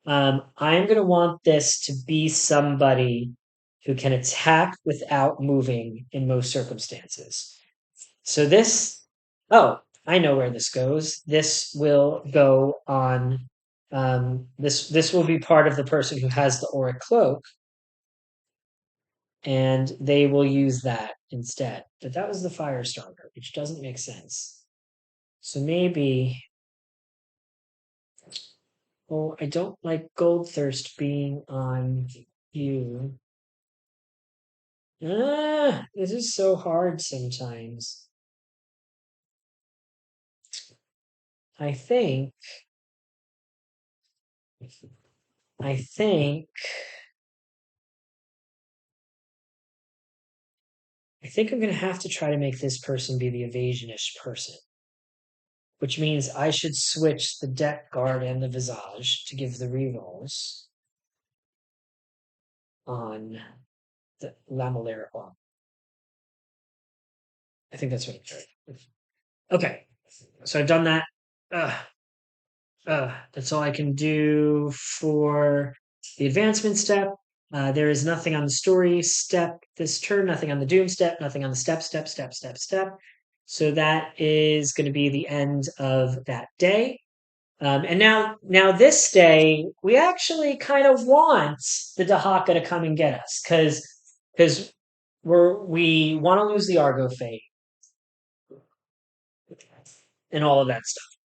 I'm going to want this to be somebody who can attack without moving in most circumstances. So this, oh, I know where this goes. This will go on. This will be part of the person who has the auric cloak, and they will use that instead. But that was the fire starter, which doesn't make sense. So maybe, oh, I don't like Goldthirst being on you. This is so hard sometimes. I think, I think, I think I'm gonna have to try to make this person be the evasionish person, which means I should switch the deck guard and the visage to give the rerolls on the Lamellaire arm. I think that's what I'm doing. Okay, so I've done that. That's all I can do for the advancement step. There is nothing on the story step this turn, nothing on the doom step, nothing on the step. So that is going to be the end of that day. And now this day, we actually kind of want the Dahaka to come and get us because we want to lose the Argo Fate and all of that stuff.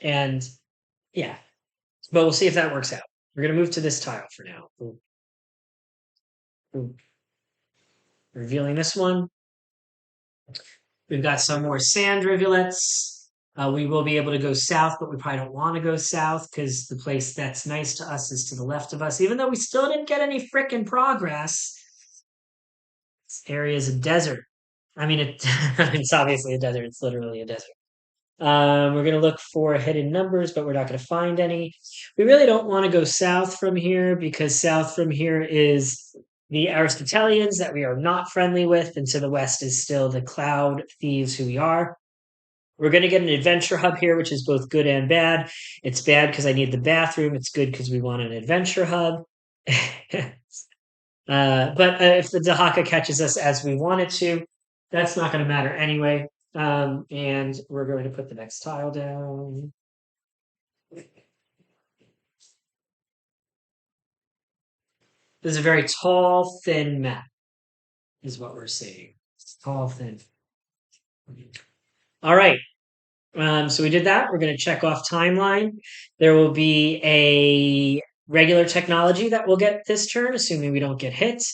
And yeah, but we'll see if that works out. We're gonna move to this tile for now. Ooh. Revealing this one. We've got some more sand rivulets. We will be able to go south, but we probably don't want to go south because the place that's nice to us is to the left of us, even though we still didn't get any frickin' progress. This area is a desert. I mean, it's obviously a desert. It's literally a desert. We're going to look for hidden numbers, but we're not going to find any. We really don't want to go south from here because south from here is the Aristotelians that we are not friendly with, and to the west is still the Cloud Thieves who we are. We're going to get an adventure hub here, which is both good and bad. It's bad because I need the bathroom. It's good because we want an adventure hub. But if the Dahaka catches us as we want it to, that's not going to matter anyway. And we're going to put the next tile down. This is a very tall, thin map, is what we're seeing. It's tall, thin. All right. So we did that. We're going to check off timeline. There will be a regular technology that we'll get this turn, assuming we don't get hit.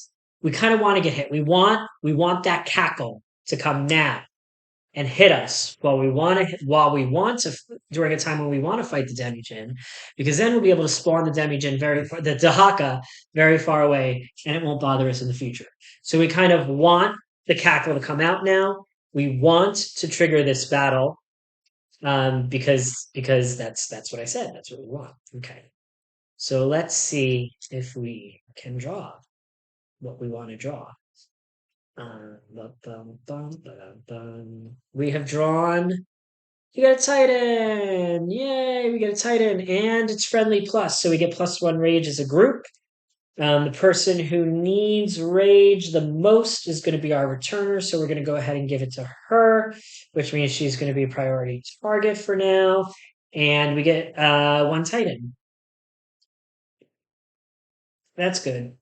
We kind of want to get hit. We want that cackle to come now and hit us while we want to during a time when we want to fight the Demi-Djinn, because then we'll be able to spawn the Demi-Djinn the Dahaka very far away, and it won't bother us in the future. So we kind of want the cackle to come out now. We want to trigger this battle, because that's what I said. That's what we want. Okay. So let's see if we can draw what we want to draw. We have drawn. You got a Titan! Yay! We get a Titan, and it's friendly plus, so we get +1 rage as a group. The person who needs rage the most is going to be our returner, so we're going to go ahead and give it to her, which means she's going to be a priority target for now. And we get 1 Titan. That's good.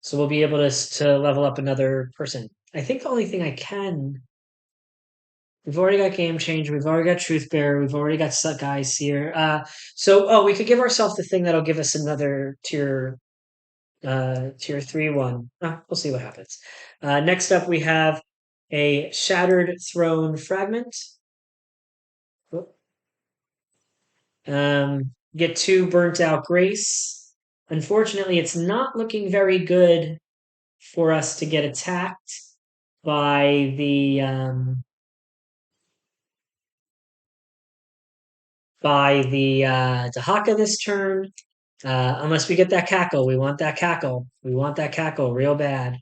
So we'll be able to level up another person. I think the only thing I can. We've already got Game Changer. We've already got Truth Bearer. We've already got Guys here. So we could give ourselves the thing that'll give us another tier 3 one. We'll see what happens. Next up, we have a Shattered Throne Fragment. Get 2 Burnt Out Grace. Unfortunately, it's not looking very good for us to get attacked by the Dahaka this turn. Unless we get that cackle. We want that cackle. We want that cackle real bad.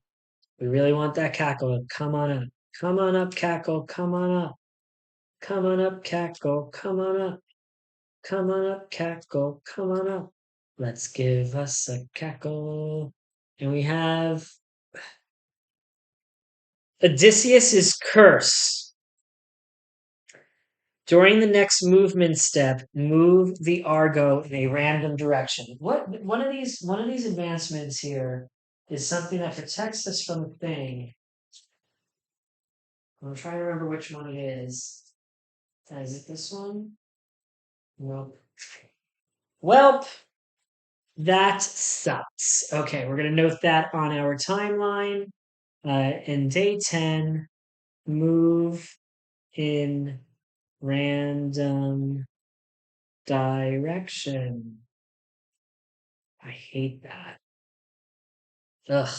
We really want that cackle. Come on up. Come on up, cackle. Come on up. Come on up, cackle. Come on up. Come on up, cackle. Come on up. Let's give us a cackle. And we have Odysseus's Curse. During the next movement step, move the Argo in a random direction. What one of these advancements here is something that protects us from the thing. I'm trying to remember which one it is. Is it this one? Nope. Welp, that sucks. Okay, we're gonna note that on our timeline. In day 10, move in random direction. I hate that. Ugh,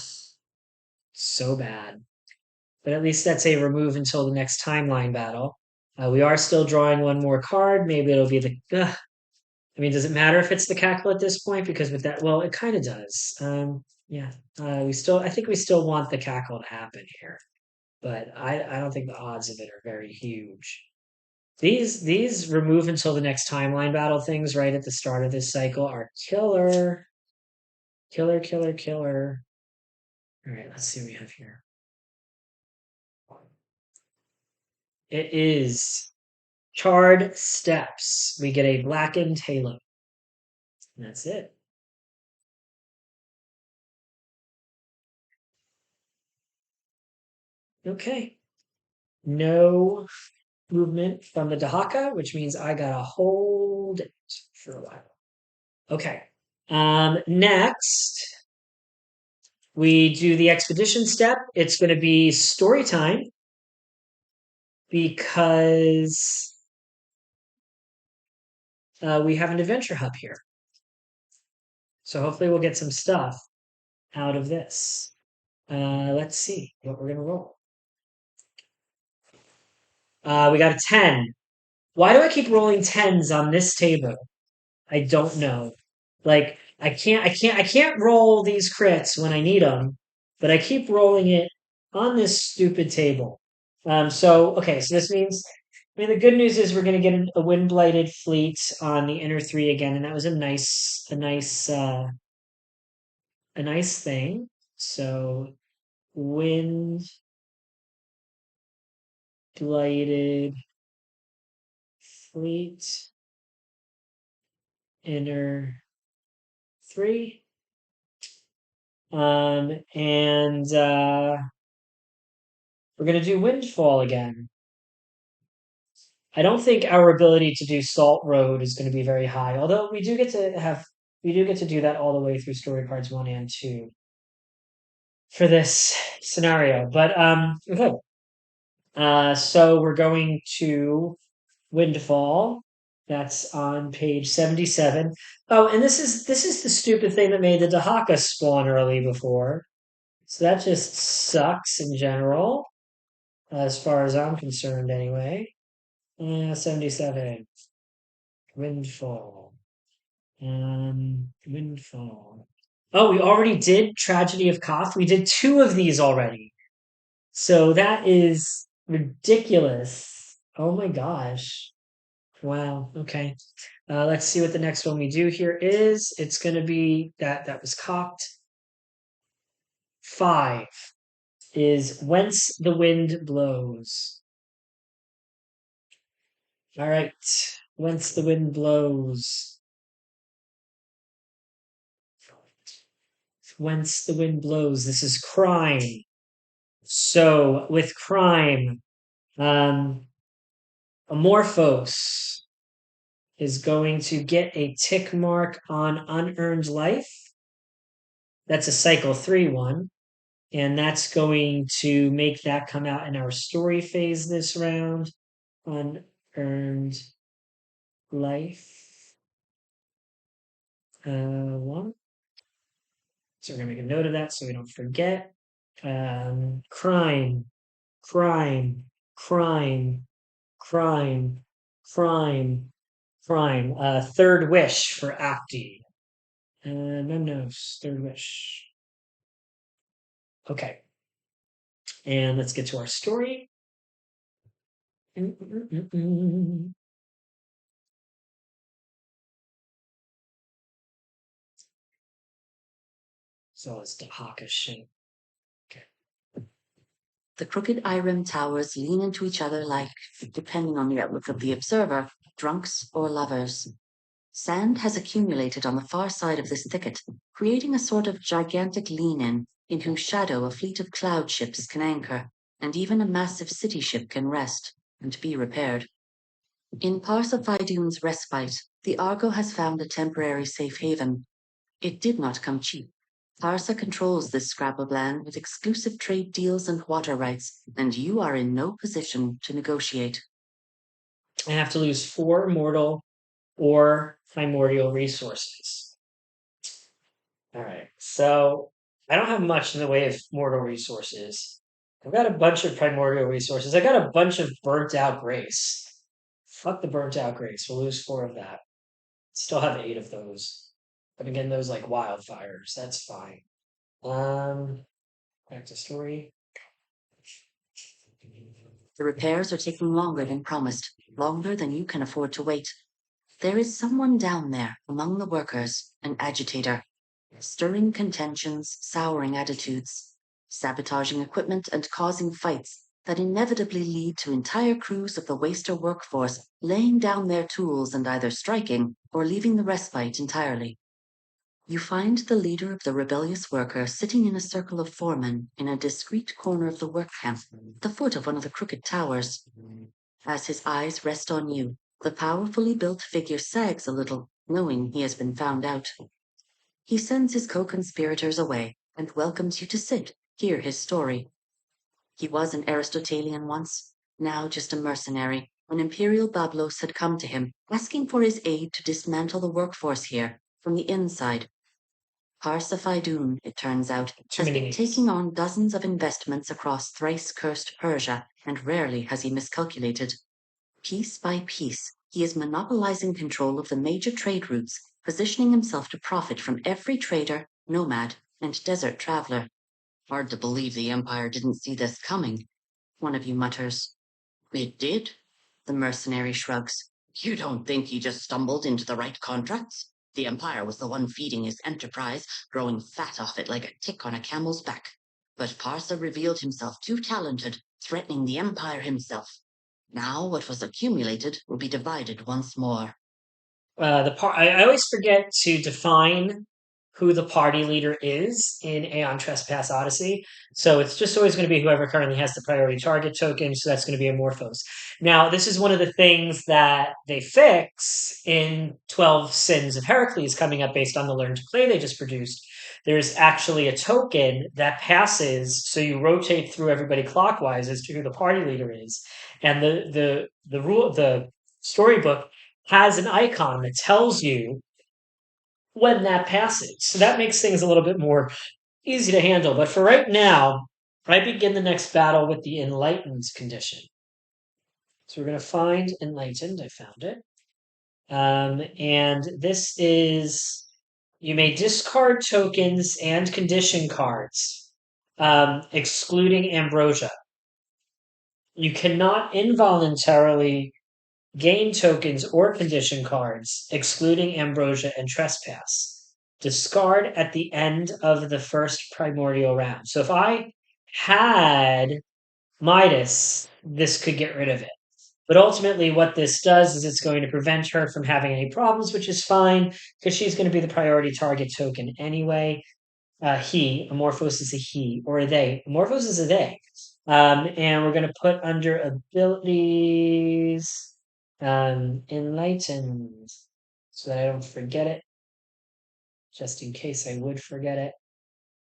so bad. But at least that's a remove until the next timeline battle. We are still drawing one more card. Maybe it'll be the. I mean, does it matter if it's the cackle at this point? Because with that, well, it kind of does. Yeah. I think we still want the cackle to happen here, but I don't think the odds of it are very huge. These remove until the next timeline battle things right at the start of this cycle are killer. Killer, killer, killer. All right, let's see what we have here. It is Charred Steps. We get a blackened halo. And that's it. Okay. No movement from the Dahaka, which means I gotta hold it for a while. Okay. Next, we do the expedition step. It's going to be story time because we have an adventure hub here. So hopefully we'll get some stuff out of this. Let's see what we're going to roll. We got a 10. Why do I keep rolling 10s on this table? I don't know. Like I can't roll these crits when I need them, but I keep rolling it on this stupid table. So this means, I mean, the good news is we're going to get a wind blighted fleet on the inner 3 again, and that was a nice thing. So wind blighted fleet inner 3. And we're going to do Windfall again. I don't think our ability to do Salt Road is going to be very high, although we do get to do that all the way through story cards 1 and 2 for this scenario. But okay. So we're going to Windfall. That's on page 77. Oh, and this is the stupid thing that made the Dahaka spawn early before. So that just sucks in general, as far as I'm concerned, anyway. 77. Windfall. Windfall. Oh, we already did Tragedy of Koth. We did 2 of these already. So that is ridiculous. Oh my gosh. Wow. Okay. Let's see what the next one we do here is. It's going to be that was cocked. 5 is Whence the Wind Blows. All right. Whence the Wind Blows. Whence the Wind Blows. This is crime. So with crime, um, Amorphos is going to get a tick mark on unearned life. That's a cycle 3 one. And that's going to make that come out in our story phase this round. Unearned life. One. So we're going to make a note of that so we don't forget. Crime, crime, crime, crime, crime, crime. Third wish for Apti. No, third wish. Okay. And let's get to our story. So it's Dahaka shit. Okay. The crooked iron towers lean into each other like, depending on the outlook of the observer, drunks or lovers. Sand has accumulated on the far side of this thicket, creating a sort of gigantic lean-in whose shadow a fleet of cloud ships can anchor, and even a massive city ship can rest and be repaired. In Parsifaidune's respite, the Argo has found a temporary safe haven. It did not come cheap. Parsa controls this scrap of land with exclusive trade deals and water rights, and you are in no position to negotiate. I have to lose 4 mortal or primordial resources. All right. So I don't have much in the way of mortal resources. I've got a bunch of primordial resources. I got a bunch of burnt out grace. Fuck the burnt out grace. We'll lose 4 of that. Still have 8 of those. But again, those like wildfires. That's fine. Back to story. The repairs are taking longer than promised, longer than you can afford to wait. There is someone down there among the workers, an agitator, stirring contentions, souring attitudes, sabotaging equipment and causing fights that inevitably lead to entire crews of the waster workforce laying down their tools and either striking or leaving the respite entirely. You find the leader of the rebellious worker sitting in a circle of foremen in a discreet corner of the work camp, at the foot of one of the crooked towers. As his eyes rest on you, the powerfully built figure sags a little, knowing he has been found out. He sends his co-conspirators away and welcomes you to sit, hear his story. He was an Aristotelian once, now just a mercenary, when Imperial Bablos had come to him, asking for his aid to dismantle the workforce here, from the inside. Parsifaidoon, it turns out, has been taking on dozens of investments across thrice-cursed Persia, and rarely has he miscalculated. Piece by piece, he is monopolizing control of the major trade routes, positioning himself to profit from every trader, nomad, and desert traveler. Hard to believe the Empire didn't see this coming, one of you mutters. It did, the mercenary shrugs. You don't think he just stumbled into the right contracts? The Empire was the one feeding his enterprise, growing fat off it like a tick on a camel's back. But Parsa revealed himself too talented, threatening the Empire himself. Now what was accumulated will be divided once more. I always forget to define who the party leader is in Aeon Trespass Odyssey. So it's just always going to be whoever currently has the priority target token. So that's going to be Amorphos. Now, this is one of the things that they fix in 12 Sins of Heracles coming up based on the Learn to Play they just produced. There's actually a token that passes, so you rotate through everybody clockwise as to who the party leader is. And the storybook has an icon that tells you when that passes. So that makes things a little bit more easy to handle. But for right now, I begin the next battle with the enlightened condition. So we're going to find enlightened. I found it. And this is you may discard tokens and condition cards, excluding ambrosia. You cannot involuntarily gain tokens or condition cards, excluding ambrosia and trespass. Discard at the end of the first primordial round. So if I had Midas, this could get rid of it. But ultimately, what this does is it's going to prevent her from having any problems, which is fine because she's going to be the priority target token anyway. He. Amorphos is a he or a they. Amorphos is a they. And we're going to put under abilities enlightened so that I don't forget it, just in case I would forget it.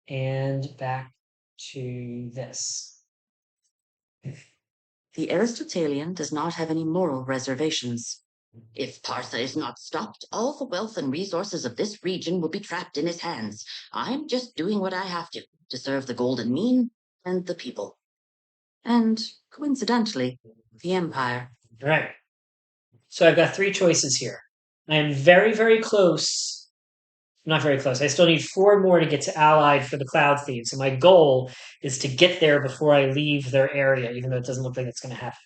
And back to this. The Aristotelian does not have any moral reservations. If Partha is not stopped, all the wealth and resources of this region will be trapped in his hands. I'm just doing what I have to serve the Golden Mean and the people. And, coincidentally, the Empire. Right. So I've got three choices here. I am very, very close. Not very close. I still need four more to get to Allied for the Cloud Thieves. And my goal is to get there before I leave their area, even though it doesn't look like it's going to happen.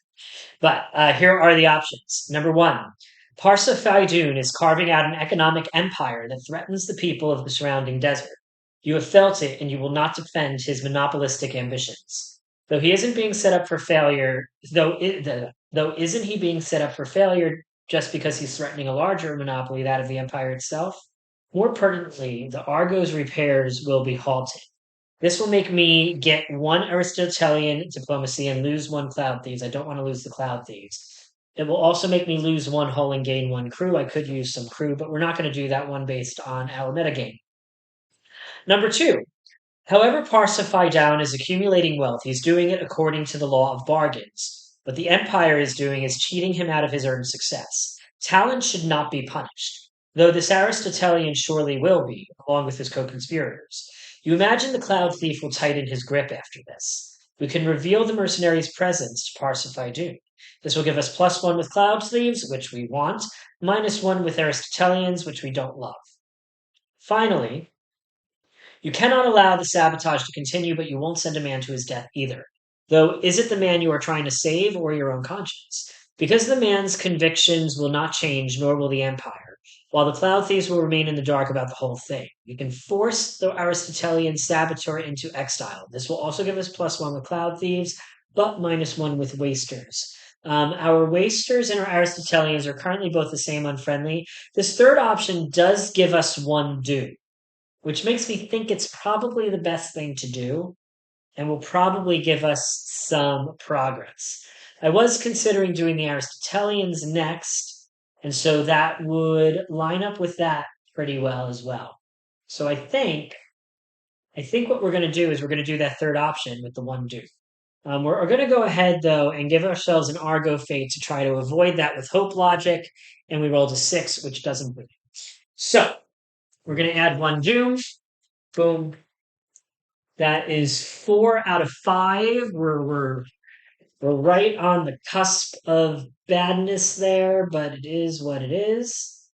But here are the options. Number one, Parsa Faidun is carving out an economic empire that threatens the people of the surrounding desert. You have felt it, and you will not defend his monopolistic ambitions. Though he isn't being set up for failure, though isn't he being set up for failure just because he's threatening a larger monopoly, that of the empire itself? More pertinently, the Argo's repairs will be halted. This will make me get one Aristotelian diplomacy and lose one Cloud Thieves. I don't want to lose the Cloud Thieves. It will also make me lose one hull and gain one crew. I could use some crew, but we're not going to do that one based on our metagame. Number two, however Parsify Down is accumulating wealth, he's doing it according to the law of bargains. What the Empire is doing is cheating him out of his earned success. Talent should not be punished, though this Aristotelian surely will be, along with his co-conspirators. You imagine the Cloud Thief will tighten his grip after this. We can reveal the mercenary's presence to Parsify Doom. This will give us +1 with Cloud Thieves, which we want, -1 with Aristotelians, which we don't love. Finally, you cannot allow the sabotage to continue, but you won't send a man to his death either. Though, is it the man you are trying to save or your own conscience? Because the man's convictions will not change, nor will the Empire, while the Cloud Thieves will remain in the dark about the whole thing. We can force the Aristotelian saboteur into exile. This will also give us +1 with Cloud Thieves, but -1 with Wasters. Our Wasters and our Aristotelians are currently both the same unfriendly. This third option does give us one do, which makes me think it's probably the best thing to do and will probably give us some progress. I was considering doing the Aristotelians next, and so that would line up with that pretty well as well. So I think what we're going to do is we're going to do that third option with the one do. We're going to go ahead though and give ourselves an Argo fate to try to avoid that with hope logic, and we rolled a 6, which doesn't bring it. So we're going to add one doom. Boom. That is 4 out of 5. We're right on the cusp of badness there, but it is what it is.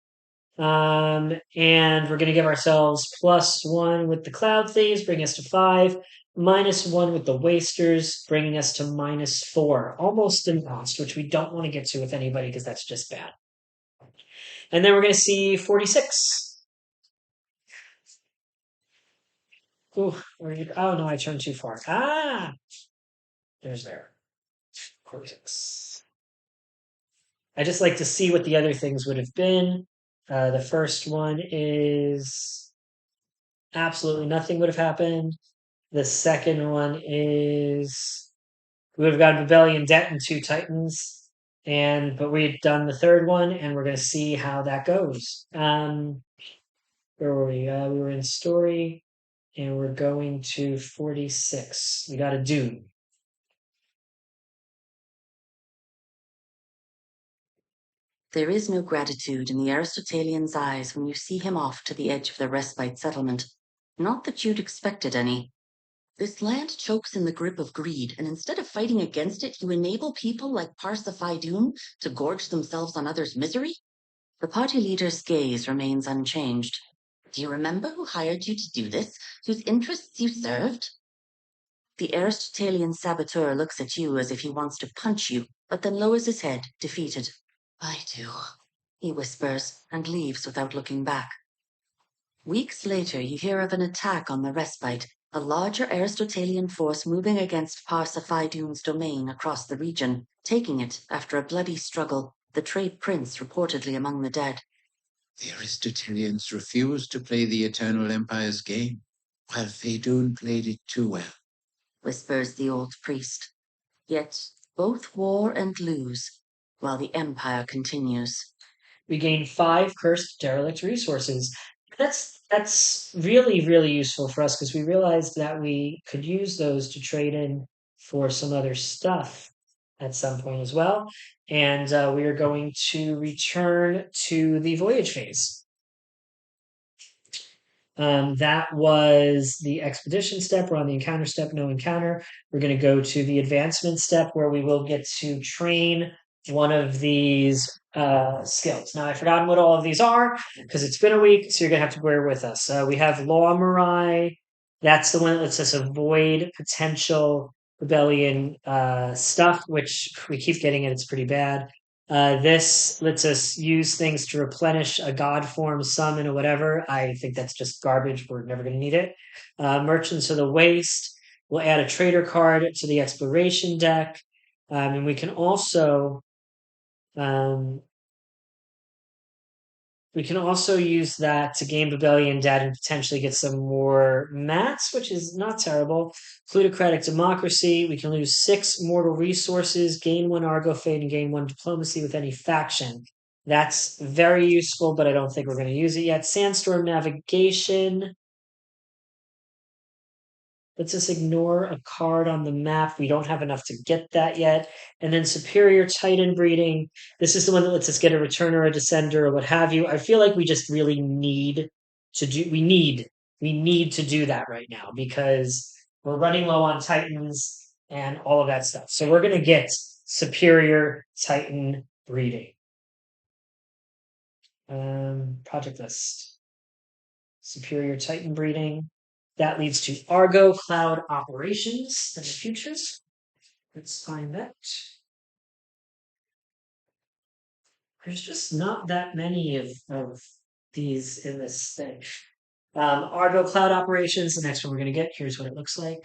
And we're going to give ourselves +1 with the Cloud Thieves, bringing us to 5. -1 with the Wasters, bringing us to -4. Almost a lost, which we don't want to get to with anybody because that's just bad. And then we're going to see 46. Ooh, oh no, I turned too far. There's there. 46. I just like to see what the other things would have been. The first one is absolutely nothing would have happened. The second one is we would have gotten Rebellion, Debt, and 2 Titans. But we had done the third one, and we're going to see how that goes. Where were we? We were in story, and we're going to 46. We got a Doom. There is no gratitude in the Aristotelian's eyes when you see him off to the edge of the respite settlement. Not that you'd expected any. This land chokes in the grip of greed, and instead of fighting against it, you enable people like Parsifaidoon to gorge themselves on others' misery? The party leader's gaze remains unchanged. Do you remember who hired you to do this? Whose interests you served? The Aristotelian saboteur looks at you as if he wants to punch you, but then lowers his head, defeated. I do, he whispers, and leaves without looking back. Weeks later, you hear of an attack on the Respite, a larger Aristotelian force moving against Parsifaidoon's domain across the region, taking it after a bloody struggle, the trade prince reportedly among the dead. The Aristotelians refuse to play the Eternal Empire's game. Well, Faydun played it too well. whispers the old priest. Yet both war and lose, while the empire continues. We gain 5 cursed derelict resources. That's really really useful for us because we realized that we could use those to trade in for some other stuff at some point as well. And we are going to return to the voyage phase. That was the expedition step. We're on the encounter step, no encounter. We're going to go to the advancement step where we will get to train one of these skills. Now, I've forgotten what all of these are because it's been a week, so you're going to have to bear with us. We have Law Mirai. That's the one that lets us avoid potential rebellion stuff, which we keep getting and it's pretty bad. This lets us use things to replenish a god form, summon, or whatever. I think that's just garbage. We're never going to need it. Merchants of the Waste. We'll add a trader card to the exploration deck. And um, we can also use that to gain Babelian debt and potentially get some more mats, which is not terrible. Plutocratic democracy. We can lose 6 mortal resources, gain 1 Argo Fate, and gain 1 diplomacy with any faction. That's very useful, but I don't think we're going to use it yet. Sandstorm navigation. Let's just ignore a card on the map. We don't have enough to get that yet. And then Superior Titan breeding. This is the one that lets us get a returner, a descender, or what have you. I feel like we just really need to do we need to do that right now because we're running low on Titans and all of that stuff. So we're gonna get Superior Titan breeding. Project list. Superior Titan breeding. That leads to Argo Cloud operations in the future. Let's find that. There's just not that many of these in this thing. Argo Cloud operations, the next one we're going to get. Here's what it looks like.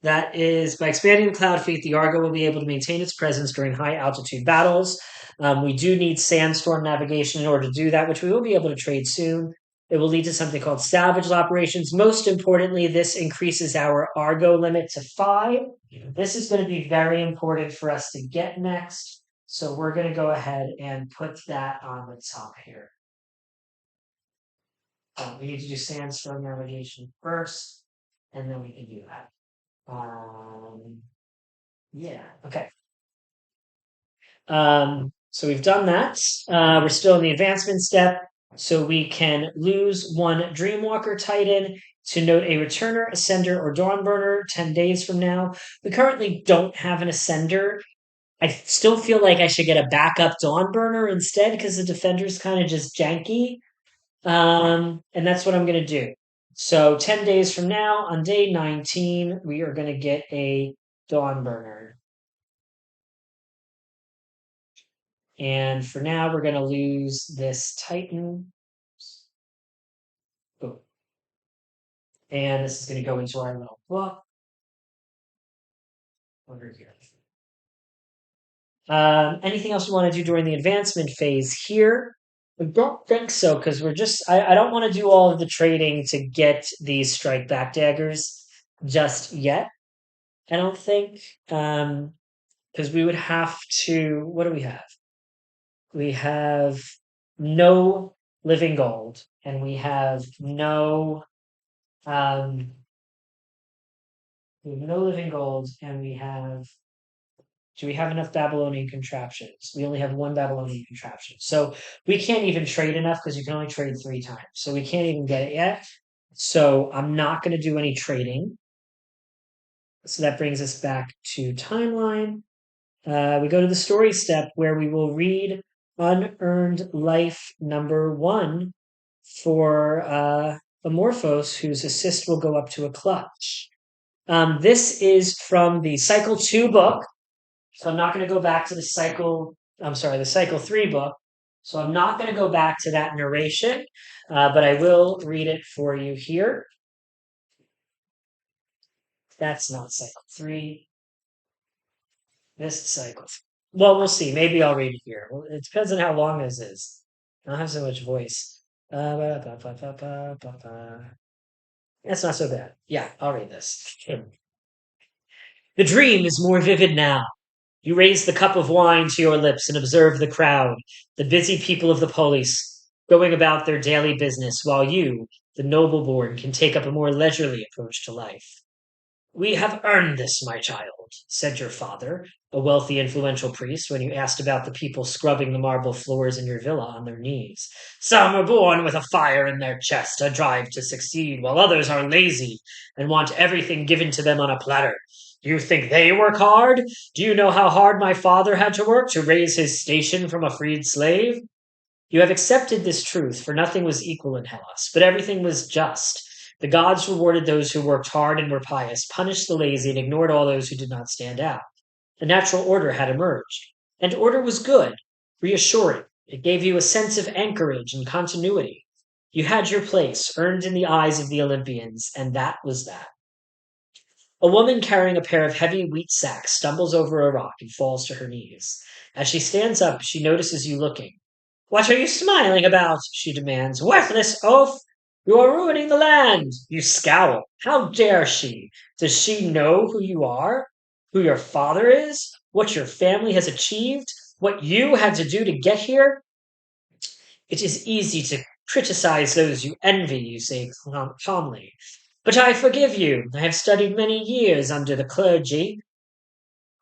That is, by expanding the cloud feat, the Argo will be able to maintain its presence during high altitude battles. We do need sandstorm navigation in order to do that, which we will be able to trade soon. It will lead to something called salvage operations. Most importantly, this increases our Argo limit to 5. This is going to be very important for us to get next. So we're going to go ahead and put that on the top here. We need to do sandstorm navigation first, and then we can do that. Yeah, okay. So we've done that. We're still in the advancement step. So we can lose 1 Dreamwalker Titan to note a returner, ascender, or dawnburner 10 days from now. We currently don't have an ascender. I still feel like I should get a backup dawnburner instead because the defender's kind of just janky. And that's what I'm going to do. So 10 days from now, on day 19, we are going to get a dawnburner. And for now, we're going to lose this Titan. Oh. And this is going to go into our little book over here. Anything else we want to do during the advancement phase here? I don't think so, because I don't want to do all of the trading to get these strike back daggers just yet. I don't think. Because we would have to, what do we have? We have no living gold, and we have um, no living gold, and do we have enough Babylonian contraptions? We only have 1 Babylonian contraption. So we can't even trade enough because you can only trade 3 times. So we can't even get it yet. So I'm not going to do any trading. So that brings us back to timeline. We go to the story step where we will read Unearned Life number 1 for Amorphos, whose assist will go up to a clutch. This is from the Cycle 2 book. So I'm not going to go back to the Cycle 3 book. So I'm not going to go back to that narration, but I will read it for you here. That's not Cycle 3. This is Cycle 3. Well, we'll see. Maybe I'll read it here. Well, it depends on how long this is. I don't have so much voice. That's not so bad. Yeah, I'll read this. The dream is more vivid now. You raise the cup of wine to your lips and observe the crowd, the busy people of the polis, going about their daily business, while you, the noble born, can take up a more leisurely approach to life. We have earned this, my child, said your father, a wealthy, influential priest, when you asked about the people scrubbing the marble floors in your villa on their knees. Some are born with a fire in their chest, a drive to succeed, while others are lazy and want everything given to them on a platter. Do you think they work hard? Do you know how hard my father had to work to raise his station from a freed slave? You have accepted this truth, for nothing was equal in Hellas, but everything was just. The gods rewarded those who worked hard and were pious, punished the lazy, and ignored all those who did not stand out. The natural order had emerged, and order was good, reassuring. It gave you a sense of anchorage and continuity. You had your place, earned in the eyes of the Olympians, and that was that. A woman carrying a pair of heavy wheat sacks stumbles over a rock and falls to her knees. As she stands up, she notices you looking. What are you smiling about? She demands. Worthless oaf! You are ruining the land! You scowl. How dare she? Does she know who you are? Who your father is? What your family has achieved? What you had to do to get here? It is easy to criticize those you envy, you say calmly. But I forgive you. I have studied many years under the clergy.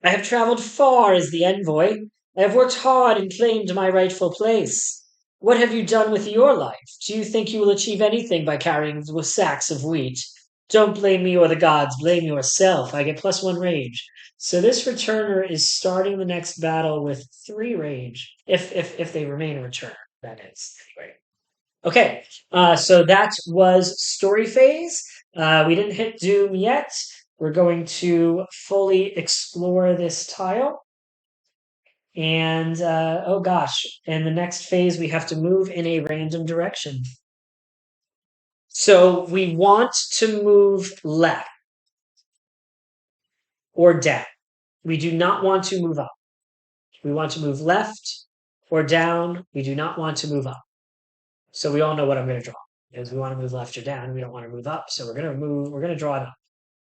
I have traveled far as the envoy. I have worked hard and claimed my rightful place. What have you done with your life? Do you think you will achieve anything by carrying sacks of wheat? Don't blame me or the gods, blame yourself. I get +1 rage. So this returner is starting the next battle with 3 rage, if they remain a returner, that is. Anyway. Okay, so that was story phase. We didn't hit Doom yet. We're going to fully explore this tile. And oh gosh, in the next phase, we have to move in a random direction. So we want to move left or down. We do not want to move up. We want to move left or down. We do not want to move up. So we all know what I'm going to draw. Because we want to move left or down, we don't want to move up. So we're going to draw it up.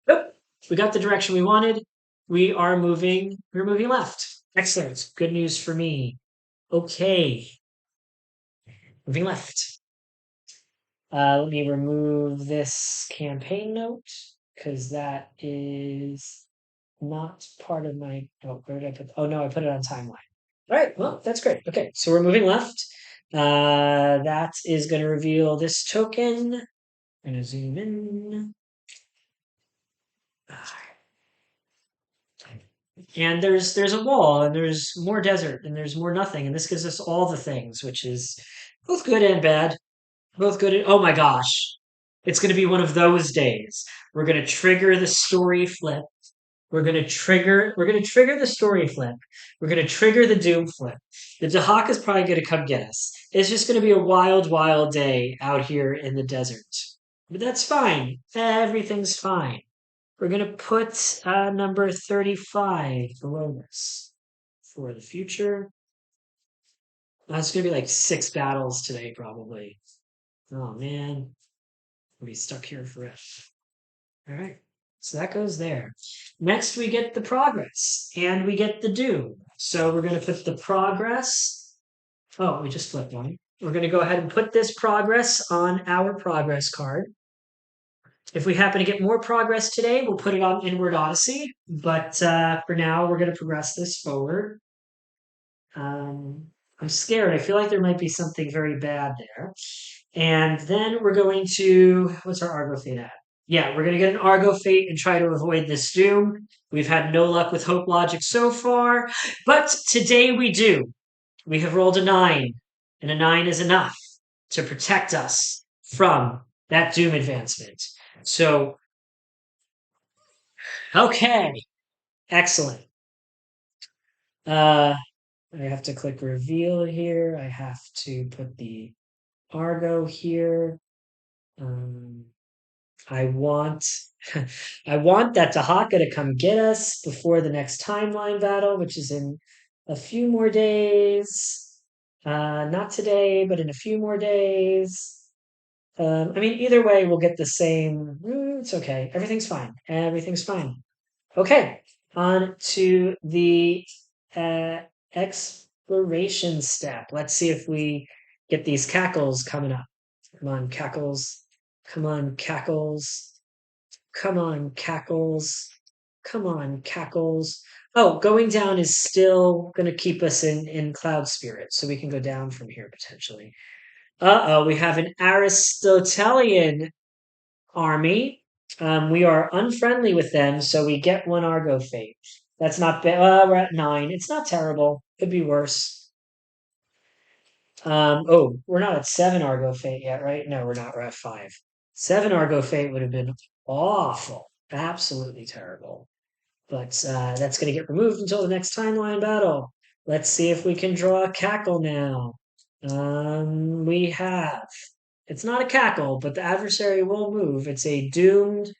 Nope. We got the direction we wanted. We're moving left. Excellent. Good news for me. Okay. Moving left. Let me remove this campaign note because that is not part of my. Oh, where did I put? Oh no, I put it on timeline. All right. Well, that's great. Okay, so we're moving left. That is going to reveal this token. I'm going to zoom in. And there's a wall, and there's more desert, and there's more nothing, and this gives us all the things, which is both good and bad. Both good. And, oh my gosh, it's going to be one of those days. We're going to trigger the story flip. We're going to trigger. We're going to trigger the story flip. We're going to trigger the doom flip. The Dahaka is probably going to come get us. It's just going to be a wild, wild day out here in the desert. But that's fine. Everything's fine. We're going to put number 35 below this for the future. That's going to be like 6 battles today, probably. Oh, man. We'll be stuck here forever. All right. So that goes there. Next, we get the progress and we get the doom. So we're going to put the progress. Oh, we just flipped one. We're going to go ahead and put this progress on our progress card. If we happen to get more progress today, we'll put it on Inward Odyssey. But for now, we're going to progress this forward. I'm scared. I feel like there might be something very bad there. And then we're going to, what's our Argo Fate at? Yeah, we're going to get an Argo Fate and try to avoid this doom. We've had no luck with Hope Logic so far, but today we do. We have rolled a 9, and a 9 is enough to protect us from that doom advancement. So, okay, excellent. I have to click reveal here. I have to put the Argo here. I want I want that Dahaka to come get us before the next timeline battle, which is in a few more days. Not today, but in a few more days. I mean, either way, we'll get the same. It's okay. Everything's fine. Everything's fine. Okay, on to the uh, exploration step. Let's see if we get these cackles coming up. Come on, cackles. Come on, cackles. Come on, cackles. Come on, cackles. Oh, going down is still going to keep us in cloud spirit, so we can go down from here potentially. Uh-oh, we have an Aristotelian army. We are unfriendly with them, so we get one Argo fate. That's not bad. We're at 9. It's not terrible. Could be worse. Oh, we're not at 7 Argo fate yet, right? No, we're not. We're at 5. 7 Argo fate would have been awful. Absolutely terrible. But that's going to get removed until the next timeline battle. Let's see if we can draw a cackle now. We have. It's not a cackle, but the adversary will move. It's a doomed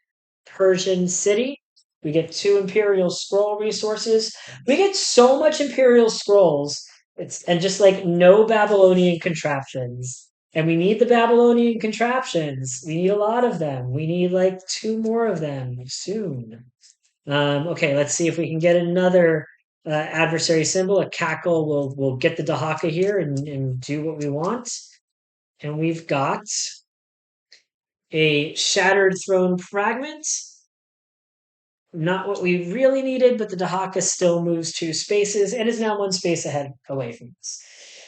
Persian city. We get 2 Imperial Scroll resources. We get so much Imperial Scrolls. And just like no Babylonian contraptions. And we need the Babylonian contraptions. We need a lot of them. We need like 2 more of them soon. Okay, let's see if we can get another adversary symbol. A cackle will get the Dahaka here and do what we want. And we've got a shattered throne fragment. Not what we really needed, but the Dahaka still moves 2 spaces and is now 1 space ahead away from us.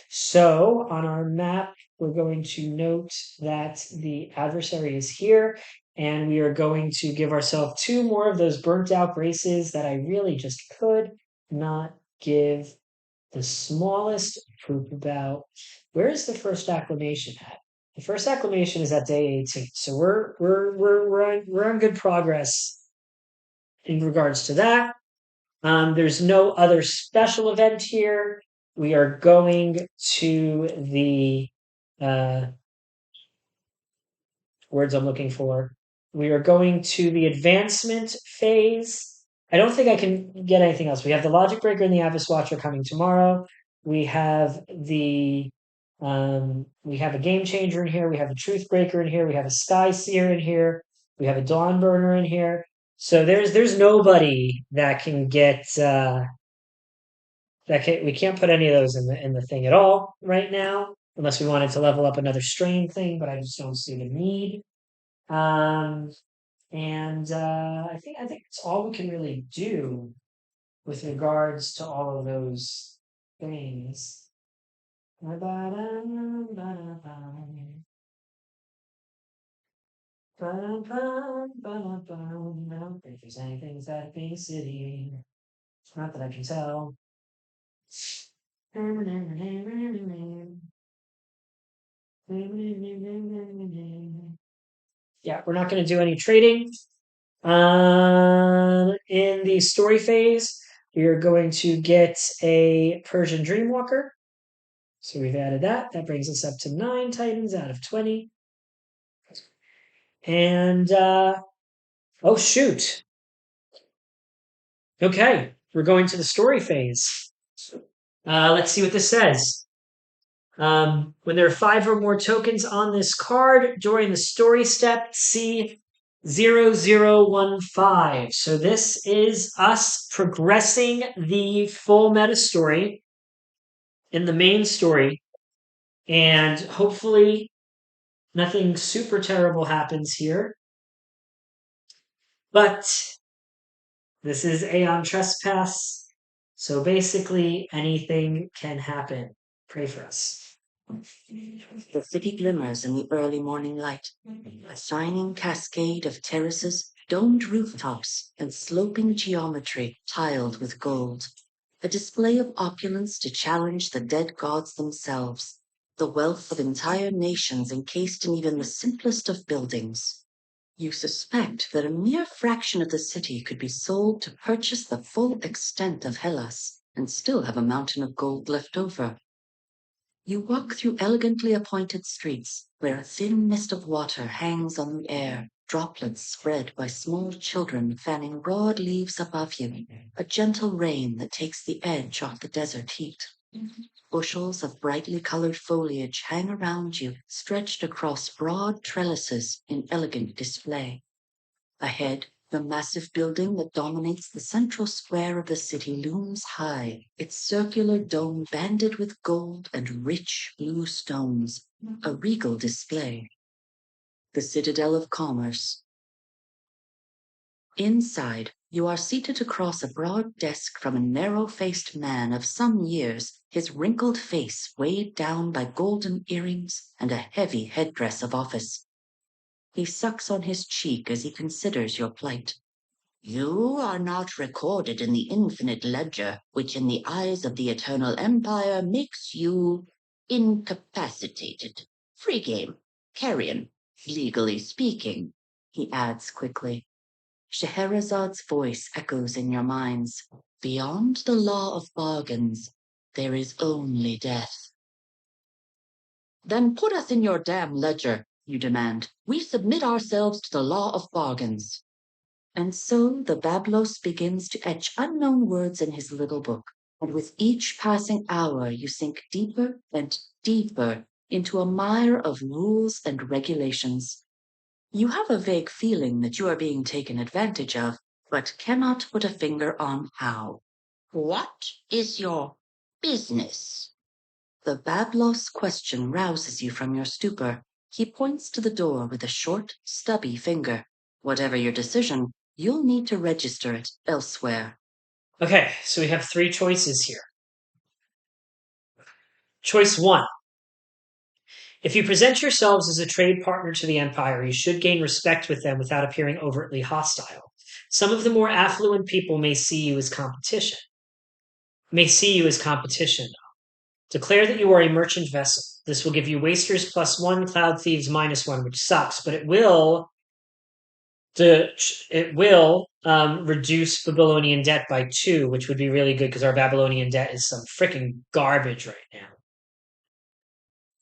So on our map, we're going to note that the adversary is here, and we are going to give ourselves 2 more of those burnt out graces that I really just could not give the smallest poop about. Where is the first acclamation at? The first acclamation is at day 18, so we're on good progress in regards to that. There's no other special event here. We are going to the words I'm looking for. We are going to the advancement phase. I don't think I can get anything else. We have the Logic Breaker and the Abyss Watcher coming tomorrow. We have we have a Game Changer in here. We have a Truth Breaker in here. We have a Sky Seer in here. We have a Dawn Burner in here. So there's nobody that can get we can't put any of those in the thing at all right now, unless we wanted to level up another strain thing, but I just don't see the need. Um, and I think it's all we can really do with regards to all of those things. I don't think there's anything that being city. Not that I can tell. Yeah, we're not going to do any trading. In the story phase, we are going to get a Persian Dreamwalker. So we've added that. That brings us up to 9 Titans out of 20. And, oh, shoot. Okay, we're going to the story phase. Let's see what this says. When there are 5 or more tokens on this card during the story step, see 0015. So this is us progressing the full meta story in the main story, and hopefully nothing super terrible happens here. But this is Aeon Trespass, so basically anything can happen. Pray for us. The city glimmers in the early morning light, a shining cascade of terraces, domed rooftops, and sloping geometry tiled with gold. A display of opulence to challenge the dead gods themselves, the wealth of entire nations encased in even the simplest of buildings. You suspect that a mere fraction of the city could be sold to purchase the full extent of Hellas and still have a mountain of gold left over. You walk through elegantly appointed streets where a thin mist of water hangs on the air, droplets spread by small children fanning broad leaves above you, a gentle rain that takes the edge off the desert heat. Bushels of brightly colored foliage hang around you, stretched across broad trellises in elegant display. Ahead, the massive building that dominates the central square of the city looms high, its circular dome banded with gold and rich blue stones, a regal display. The Citadel of Commerce. Inside, you are seated across a broad desk from a narrow-faced man of some years, his wrinkled face weighed down by golden earrings and a heavy headdress of office. He sucks on his cheek as he considers your plight. You are not recorded in the infinite ledger, which in the eyes of the Eternal Empire makes you incapacitated. Free game. Carrion. Legally speaking, he adds quickly. Scheherazad's voice echoes in your minds. Beyond the law of bargains, there is only death. Then put us in your damn ledger, you demand. We submit ourselves to the law of bargains. And so the Bablos begins to etch unknown words in his little book, and with each passing hour you sink deeper and deeper into a mire of rules and regulations. You have a vague feeling that you are being taken advantage of, but cannot put a finger on how. What is your business? The Bablos question rouses you from your stupor. He points to the door with a short, stubby finger. Whatever your decision, you'll need to register it elsewhere. Okay, so we have three choices here. Choice 1. If you present yourselves as a trade partner to the Empire, you should gain respect with them without appearing overtly hostile. Some of the more affluent people may see you as competition. Declare that you are a merchant vessel. This will give you wasters +1, cloud thieves -1, which sucks, but it will reduce Babylonian debt by 2, which would be really good because our Babylonian debt is some freaking garbage right now.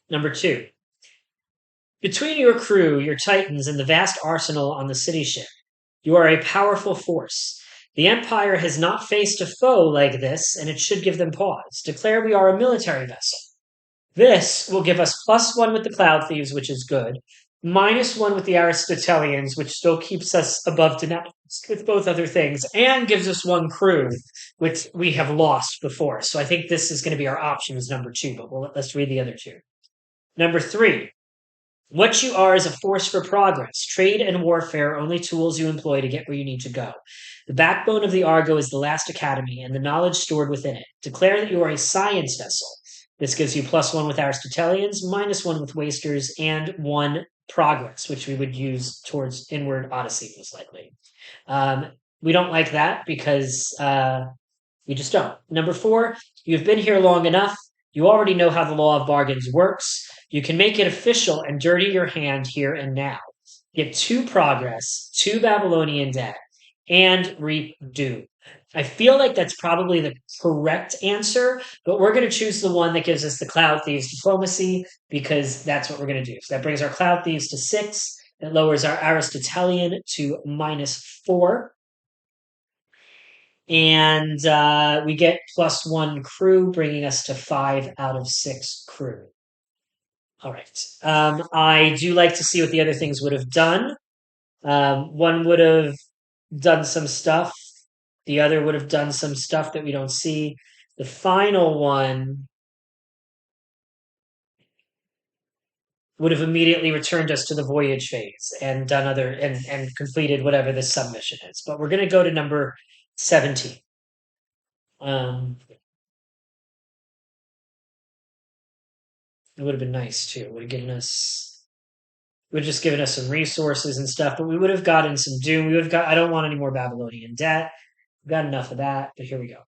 Number 2. Between your crew, your titans, and the vast arsenal on the city ship, you are a powerful force. The Empire has not faced a foe like this, and it should give them pause. Declare we are a military vessel. This will give us +1 with the Cloud Thieves, which is good, -1 with the Aristotelians, which still keeps us above denounced with both other things, and gives us 1 crew, which we have lost before. So I think this is going to be our options number 2, but let's read the other 2. Number 3. What you are is a force for progress. Trade and warfare are only tools you employ to get where you need to go. The backbone of the Argo is the last academy and the knowledge stored within it. Declare that you are a science vessel. This gives you +1 with Aristotelians, -1 with wasters, and 1 progress, which we would use towards inward Odyssey, most likely. We don't like that because we just don't. Number 4, you've been here long enough. You already know how the law of bargains works. You can make it official and dirty your hand here and now. Get 2 progress, 2 Babylonian debt, and reap doom. I feel like that's probably the correct answer, but we're going to choose the one that gives us the Cloud Thieves diplomacy because that's what we're going to do. So that brings our Cloud Thieves to 6. That lowers our Aristotelian to -4. And we get +1 crew, bringing us to 5 out of 6 crew. All right. I do like to see what the other things would have done. One would have done some stuff. The other would have done some stuff that we don't see. The final one would have immediately returned us to the voyage phase and done other and completed whatever this submission is. But we're going to go to number 17. It would have been nice too. It would have just given us some resources and stuff, but we would have gotten some doom. We would have got. I don't want any more Babylonian debt. We've got enough of that. But here we go.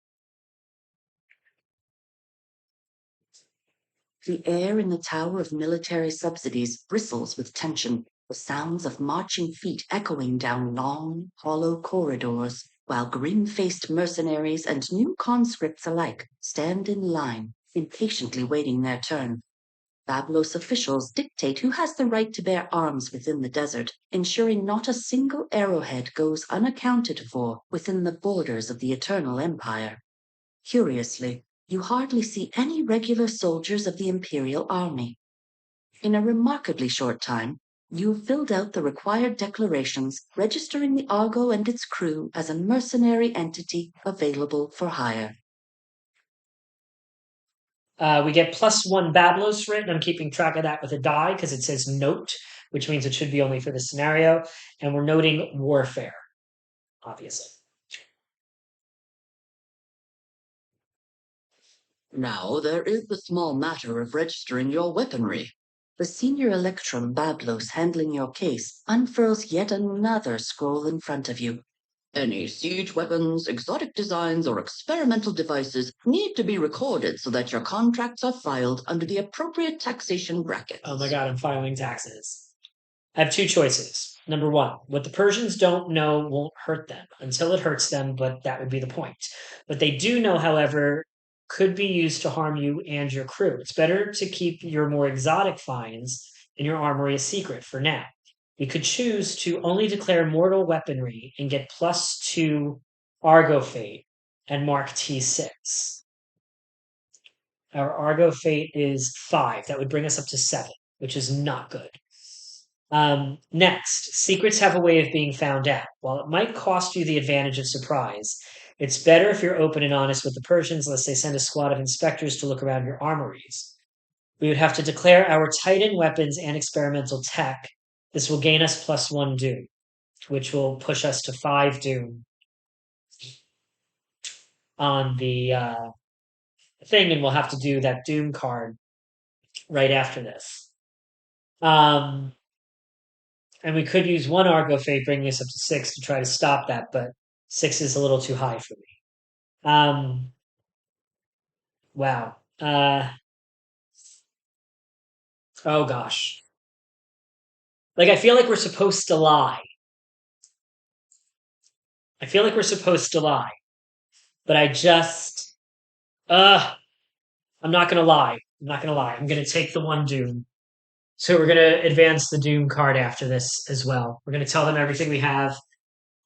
The air in the Tower of Military Subsidies bristles with tension, the sounds of marching feet echoing down long, hollow corridors, while grim-faced mercenaries and new conscripts alike stand in line, impatiently waiting their turn. Bablos officials dictate who has the right to bear arms within the desert, ensuring not a single arrowhead goes unaccounted for within the borders of the Eternal Empire. Curiously, you hardly see any regular soldiers of the Imperial Army. In a remarkably short time, you filled out the required declarations, registering the Argo and its crew as a mercenary entity available for hire. We get +1 Bablos written. I'm keeping track of that with a die because it says note, which means it should be only for the scenario. And we're noting warfare, obviously. Now there is the small matter of registering your weaponry. The senior Electrum Bablos handling your case unfurls yet another scroll in front of you. Any siege weapons, exotic designs, or experimental devices need to be recorded so that your contracts are filed under the appropriate taxation brackets. Oh my god, I'm filing taxes. I have two choices. Number one, what the Persians don't know won't hurt them until it hurts them, but that would be the point. What they do know, however, could be used to harm you and your crew. It's better to keep your more exotic finds in your armory a secret for now. We could choose to only declare mortal weaponry and get +2 Argo Fate and mark T6. Our Argo Fate is 5. That would bring us up to 7, which is not good. Next, secrets have a way of being found out. While it might cost you the advantage of surprise, it's better if you're open and honest with the Persians, lest they send a squad of inspectors to look around your armories. We would have to declare our Titan weapons and experimental tech. This will gain us +1 Doom, which will push us to 5 Doom on the thing, and we'll have to do that Doom card right after this. And we could use 1 Argo Fate, bringing us up to 6 to try to stop that, but 6 is a little too high for me. Wow. Oh gosh. Like, I feel like we're supposed to lie. I feel like we're supposed to lie. But I just, I'm not gonna lie. I'm not gonna lie. I'm gonna take the 1 Doom. So we're gonna advance the Doom card after this as well. We're gonna tell them everything we have.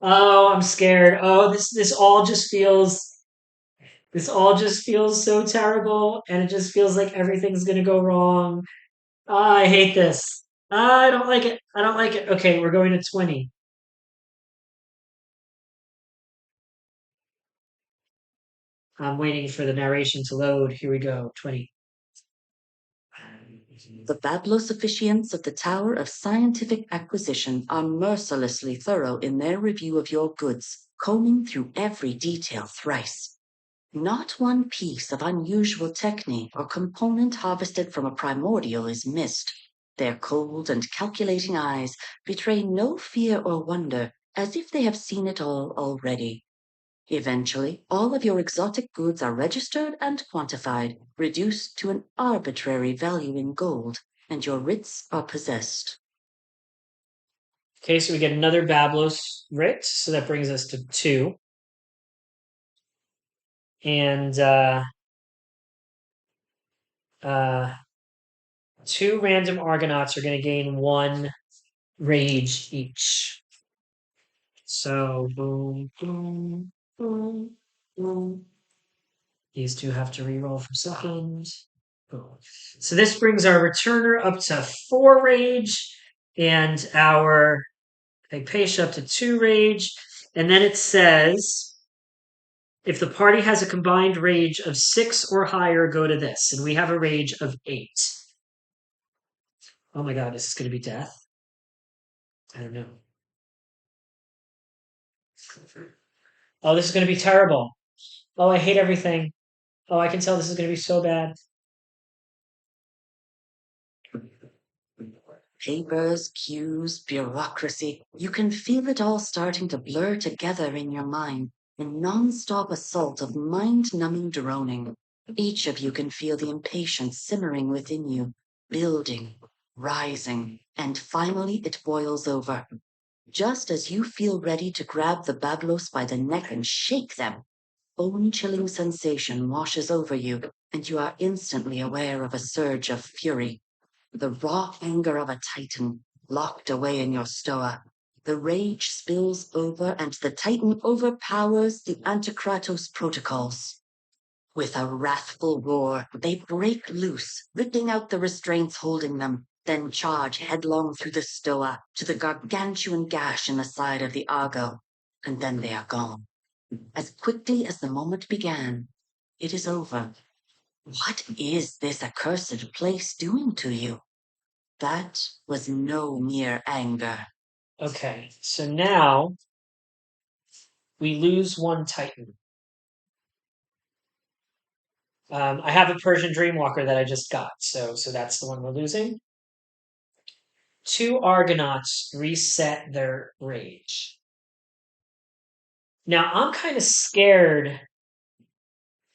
Oh, I'm scared. Oh, this all just feels so terrible, and it just feels like everything's gonna go wrong. Ah, I hate this. I don't like it. I don't like it. Okay, we're going to 20. I'm waiting for the narration to load. Here we go. 20. The Bablos officiants of the Tower of Scientific Acquisition are mercilessly thorough in their review of your goods, combing through every detail thrice. Not one piece of unusual technique or component harvested from a primordial is missed. Their cold and calculating eyes betray no fear or wonder, as if they have seen it all already. Eventually, all of your exotic goods are registered and quantified, reduced to an arbitrary value in gold, and your writs are possessed. Okay, so we get another Bablos writ, so that brings us to 2. And 2 random Argonauts are going to gain 1 rage each. So boom, boom, boom, boom. These 2 have to reroll for seconds. Boom. So this brings our returner up to 4 rage and our Hypatia up to 2 rage. And then it says, if the party has a combined rage of 6 or higher, go to this. And we have a rage of 8. Oh my god, is this going to be death? I don't know. Oh, this is going to be terrible. Oh, I hate everything. Oh, I can tell this is going to be so bad. Papers, queues, bureaucracy. You can feel it all starting to blur together in your mind, a non-stop assault of mind-numbing droning. Each of you can feel the impatience simmering within you, building, rising, and finally it boils over. Just as you feel ready to grab the Bablos by the neck and shake them, bone-chilling sensation washes over you, and you are instantly aware of a surge of fury. The raw anger of a Titan, locked away in your stoa. The rage spills over, and the Titan overpowers the Antikratos protocols. With a wrathful roar, they break loose, ripping out the restraints holding them, then charge headlong through the stoa to the gargantuan gash in the side of the Argo, and then they are gone. As quickly as the moment began, it is over. What is this accursed place doing to you? That was no mere anger. Okay, so now we lose one Titan. I have a Persian Dreamwalker that I just got, so that's the one we're losing. 2 Argonauts reset their rage. Now I'm kind of scared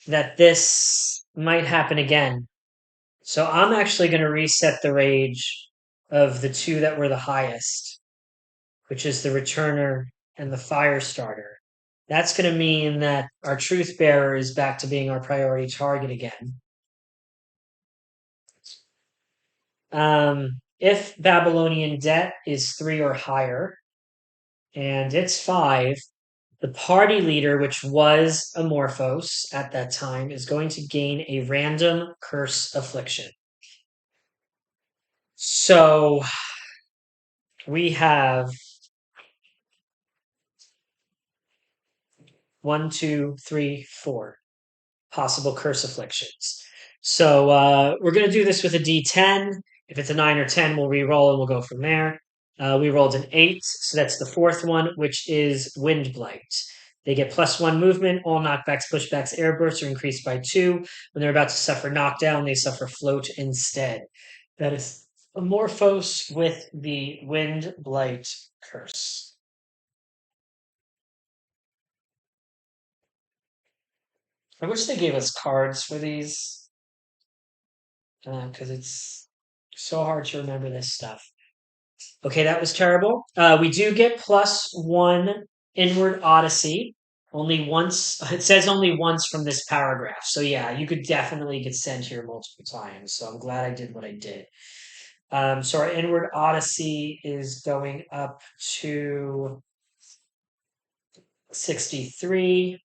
that this might happen again. So I'm actually going to reset the rage of the 2 that were the highest, which is the Returner and the Firestarter. That's going to mean that our Truth Bearer is back to being our priority target again. If Babylonian debt is 3 or higher, and it's 5, the party leader, which was Amorphos at that time, is going to gain a random curse affliction. So we have 1, 2, 3, 4 possible curse afflictions. So we're going to do this with a D10. If it's a 9 or 10, we'll re-roll and we'll go from there. We rolled an 8, so that's the 4th one, which is Wind Blight. They get +1 movement. All knockbacks, pushbacks, air bursts are increased by 2. When they're about to suffer knockdown, they suffer float instead. That is Amorphos with the Wind Blight curse. I wish they gave us cards for these, because it's so hard to remember this stuff. Okay, that was terrible. We do get +1 inward Odyssey. Only once. It says only once from this paragraph. So yeah, you could definitely get sent here multiple times. So I'm glad I did what I did. So our inward Odyssey is going up to 63,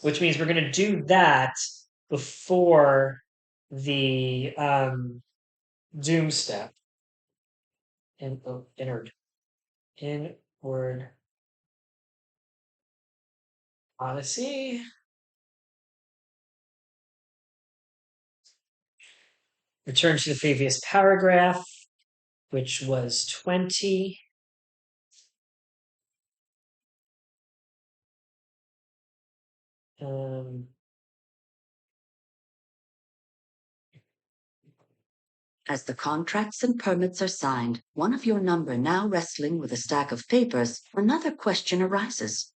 which means we're going to do that before the Doom step. Inward Odyssey. Return to the previous paragraph, which was 20. As the contracts and permits are signed, one of your number now wrestling with a stack of papers, another question arises.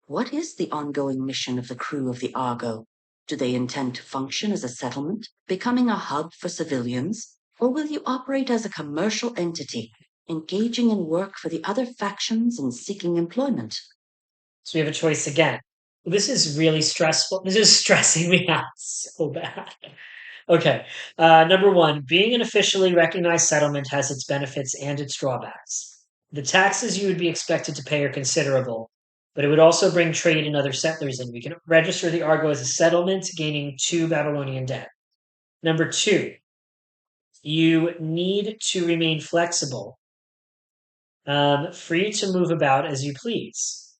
What is the ongoing mission of the crew of the Argo? Do they intend to function as a settlement, becoming a hub for civilians? Or will you operate as a commercial entity, engaging in work for the other factions and seeking employment? So we have a choice again. This is really stressful. This is stressing me out so bad. Okay. Number 1, being an officially recognized settlement has its benefits and its drawbacks. The taxes you would be expected to pay are considerable, but it would also bring trade and other settlers in. We can register the Argo as a settlement, gaining 2 Babylonian debt. Number 2, you need to remain flexible, free to move about as you please,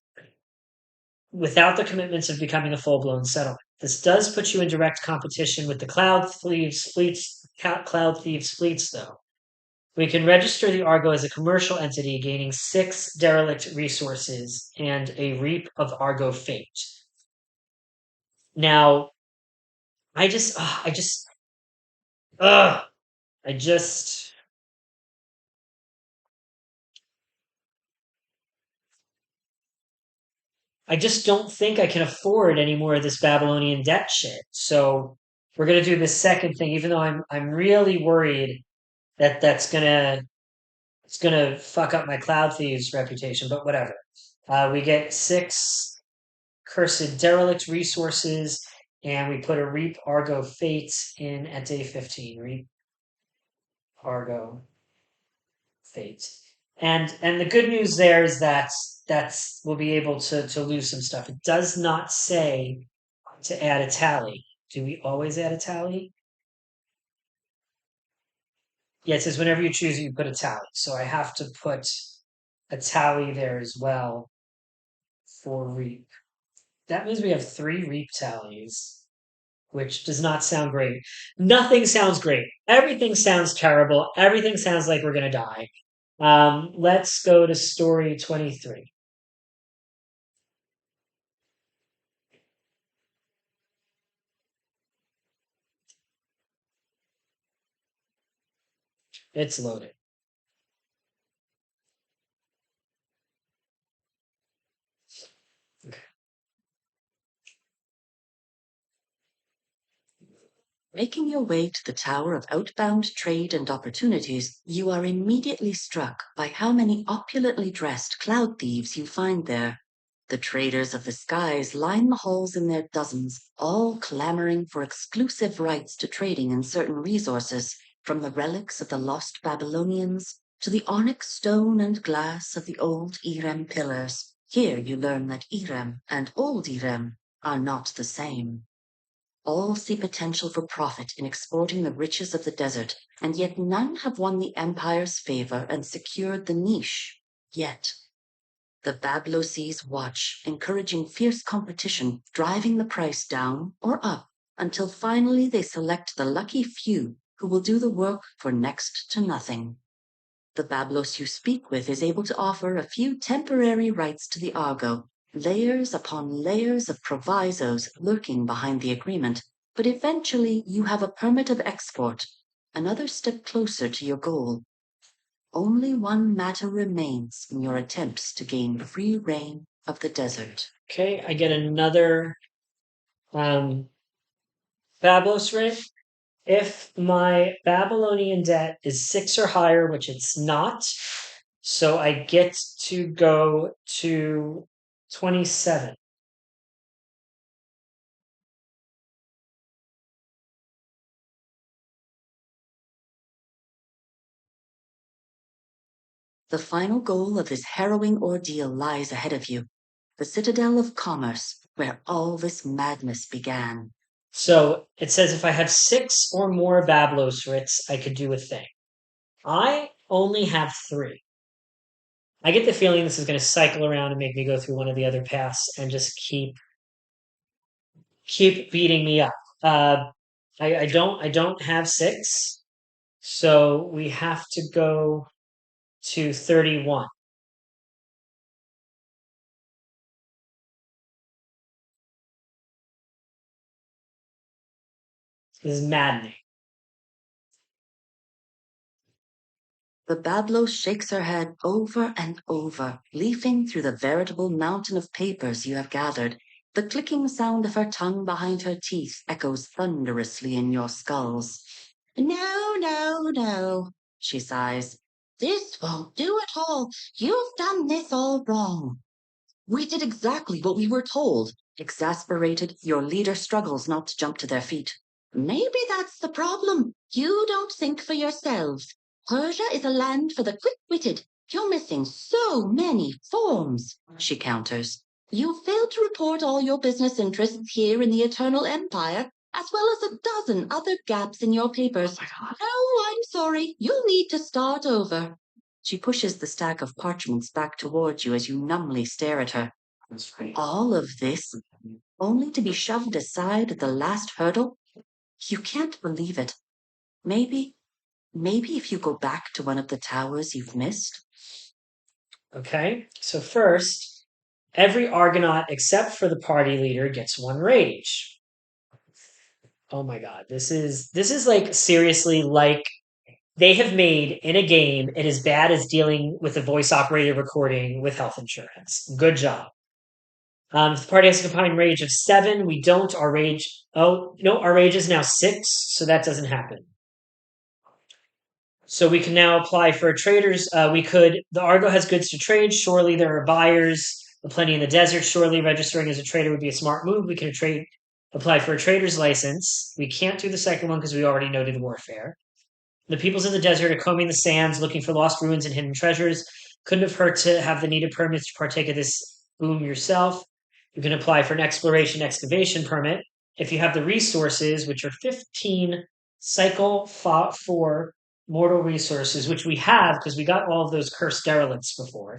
without the commitments of becoming a full-blown settlement. This does put you in direct competition with the Cloud Thieves fleets, though. We can register the Argo as a commercial entity, gaining 6 derelict resources and a reap of Argo fate. Now, I just, I just, I just don't think I can afford any more of this Babylonian debt shit. So we're gonna do this second thing, even though I'm really worried that it's gonna fuck up my Cloud Thieves reputation. But whatever. We get 6 cursed derelict resources, and we put a Reap Argo Fate in at day 15. Reap Argo Fate. And the good news there is that we'll be able to lose some stuff. It does not say to add a tally. Do we always add a tally? Yeah, it says whenever you choose it, you put a tally. So I have to put a tally there as well for reap. That means we have 3 reap tallies, which does not sound great. Nothing sounds great. Everything sounds terrible. Everything sounds like we're going to die. Let's go to story 23. It's loaded. Okay. Making your way to the Tower of Outbound Trade and Opportunities, you are immediately struck by how many opulently dressed cloud thieves you find there. The traders of the skies line the halls in their dozens, all clamoring for exclusive rights to trading in certain resources, from the relics of the lost Babylonians to the onyx stone and glass of the old Irem pillars. Here you learn that Irem and old Irem are not the same. All see potential for profit in exporting the riches of the desert, and yet none have won the Empire's favor and secured the niche. Yet, the Bablocies watch, encouraging fierce competition, driving the price down or up, until finally they select the lucky few who will do the work for next to nothing. The Bablos you speak with is able to offer a few temporary rights to the Argo, layers upon layers of provisos lurking behind the agreement, but eventually you have a permit of export, another step closer to your goal. Only one matter remains in your attempts to gain free reign of the desert. Okay, I get another Bablos ring. If my Babylonian debt is 6 or higher, which it's not, so I get to go to 27. The final goal of this harrowing ordeal lies ahead of you, the citadel of commerce, where all this madness began. So it says if I have 6 or more Bablos writs, I could do a thing. I only have 3. I get the feeling this is going to cycle around and make me go through one of the other paths and just keep beating me up. I don't have 6, so we have to go to 31. This is maddening. The Bablos shakes her head over and over, leafing through the veritable mountain of papers you have gathered. The clicking sound of her tongue behind her teeth echoes thunderously in your skulls. No, no, no, she sighs. This won't do at all. You've done this all wrong. We did exactly what we were told. Exasperated, your leader struggles not to jump to their feet. Maybe that's the problem. You don't think for yourselves. Persia is a land for the quick-witted. You're missing so many forms, she counters. You failed to report all your business interests here in the Eternal Empire, as well as a dozen other gaps in your papers. No, I'm sorry. You'll need to start over. She pushes the stack of parchments back towards you as you numbly stare at her. All of this, only to be shoved aside at the last hurdle? You can't believe it. Maybe if you go back to one of the towers you've missed. Okay, so first, every Argonaut except for the party leader gets 1 rage. Oh my god, this is like seriously like they have made in a game it as bad as dealing with a voice operated recording with health insurance. Good job. If the party has a combined rage of 7, we don't. Our rage. Oh no, our rage is now 6, so that doesn't happen. So we can now apply for traders. We could. The Argo has goods to trade. Surely there are buyers. Plenty in the desert. Surely registering as a trader would be a smart move. We can apply for a trader's license. We can't do the second one because we already noted warfare. The peoples of the desert are combing the sands, looking for lost ruins and hidden treasures. Couldn't have hurt to have the needed permits to partake of this boom yourself. You can apply for an exploration excavation permit. if you have the resources, which are 15 cycle 4 mortal resources, which we have because we got all of those cursed derelicts before.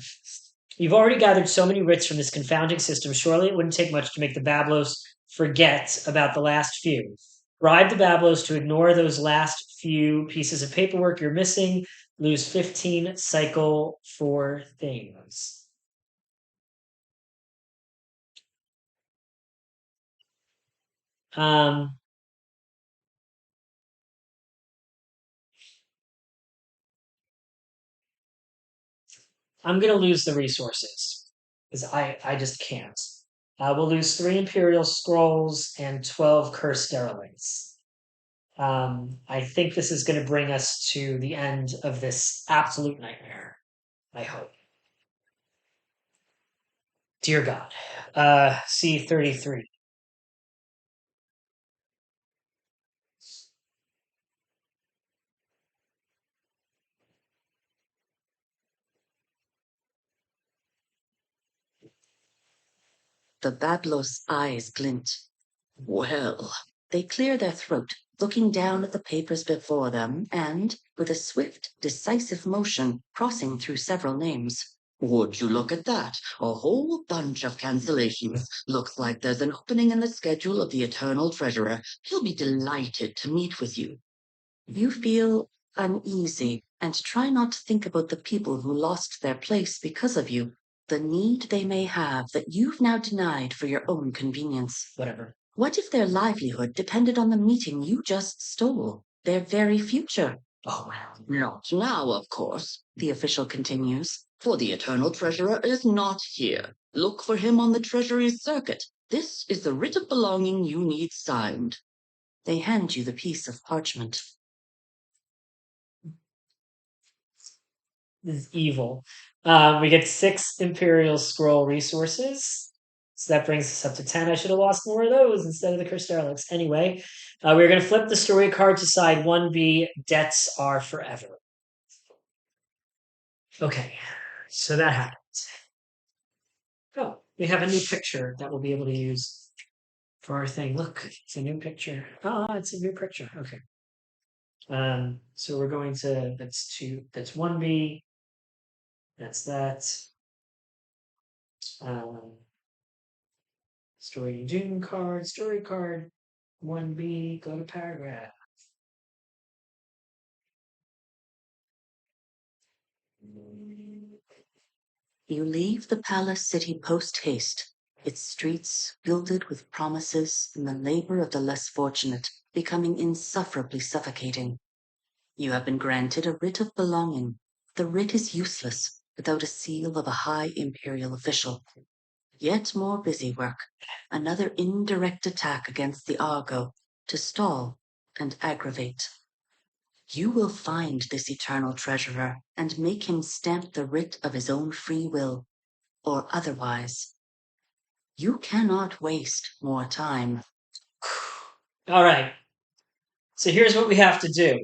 You've already gathered so many writs from this confounding system, surely it wouldn't take much to make the Bablos forget about the last few. Bribe the Bablos to ignore those last few pieces of paperwork you're missing, lose 15 cycle 4 things. Um, I'm going to lose the resources because I just can't. We'll lose 3 Imperial Scrolls and 12 Cursed Derelicts. I think this is going to bring us to the end of this absolute nightmare. I hope. Dear God. C33. The Bablos' eyes glint. Well, They clear their throat, looking down at the papers before them, and, with a swift, decisive motion, crossing through several names. would you look at that? A whole bunch of cancellations. Looks like there's an opening in the schedule of the Eternal Treasurer. He'll be delighted to meet with you. You feel uneasy and try not to think about the people who lost their place because of you, the need they may have that you've now denied for your own convenience. Whatever. What if their livelihood depended on the meeting you just stole, their very future? Oh, wow. Not now, of course, The official continues. for the Eternal Treasurer is not here. Look for him on the Treasury's circuit. This is the writ of belonging you need signed. They hand you the piece of parchment. This is evil. We get 6 Imperial Scroll resources. So that brings us up to 10. I should have lost more of those instead of the Cursed Derelicts. Anyway, we're going to flip the story card to side 1B. Debts are forever. Okay, so that happened. Oh, we have a new picture that we'll be able to use for our thing. Look, it's a new picture. Oh, it's a new picture. Okay. So we're going to, that's 1B. That's that. Story Doom card, story card, 1B, go to paragraph. You leave the palace city post-haste, its streets gilded with promises and the labor of the less fortunate becoming insufferably suffocating. You have been granted a writ of belonging. The writ is useless without a seal of a high imperial official. Yet more busy work, another indirect attack against the Argo to stall and aggravate. You will find this eternal treasurer and make him stamp the writ of his own free will, or otherwise. You cannot waste more time. All right. So here's what we have to do.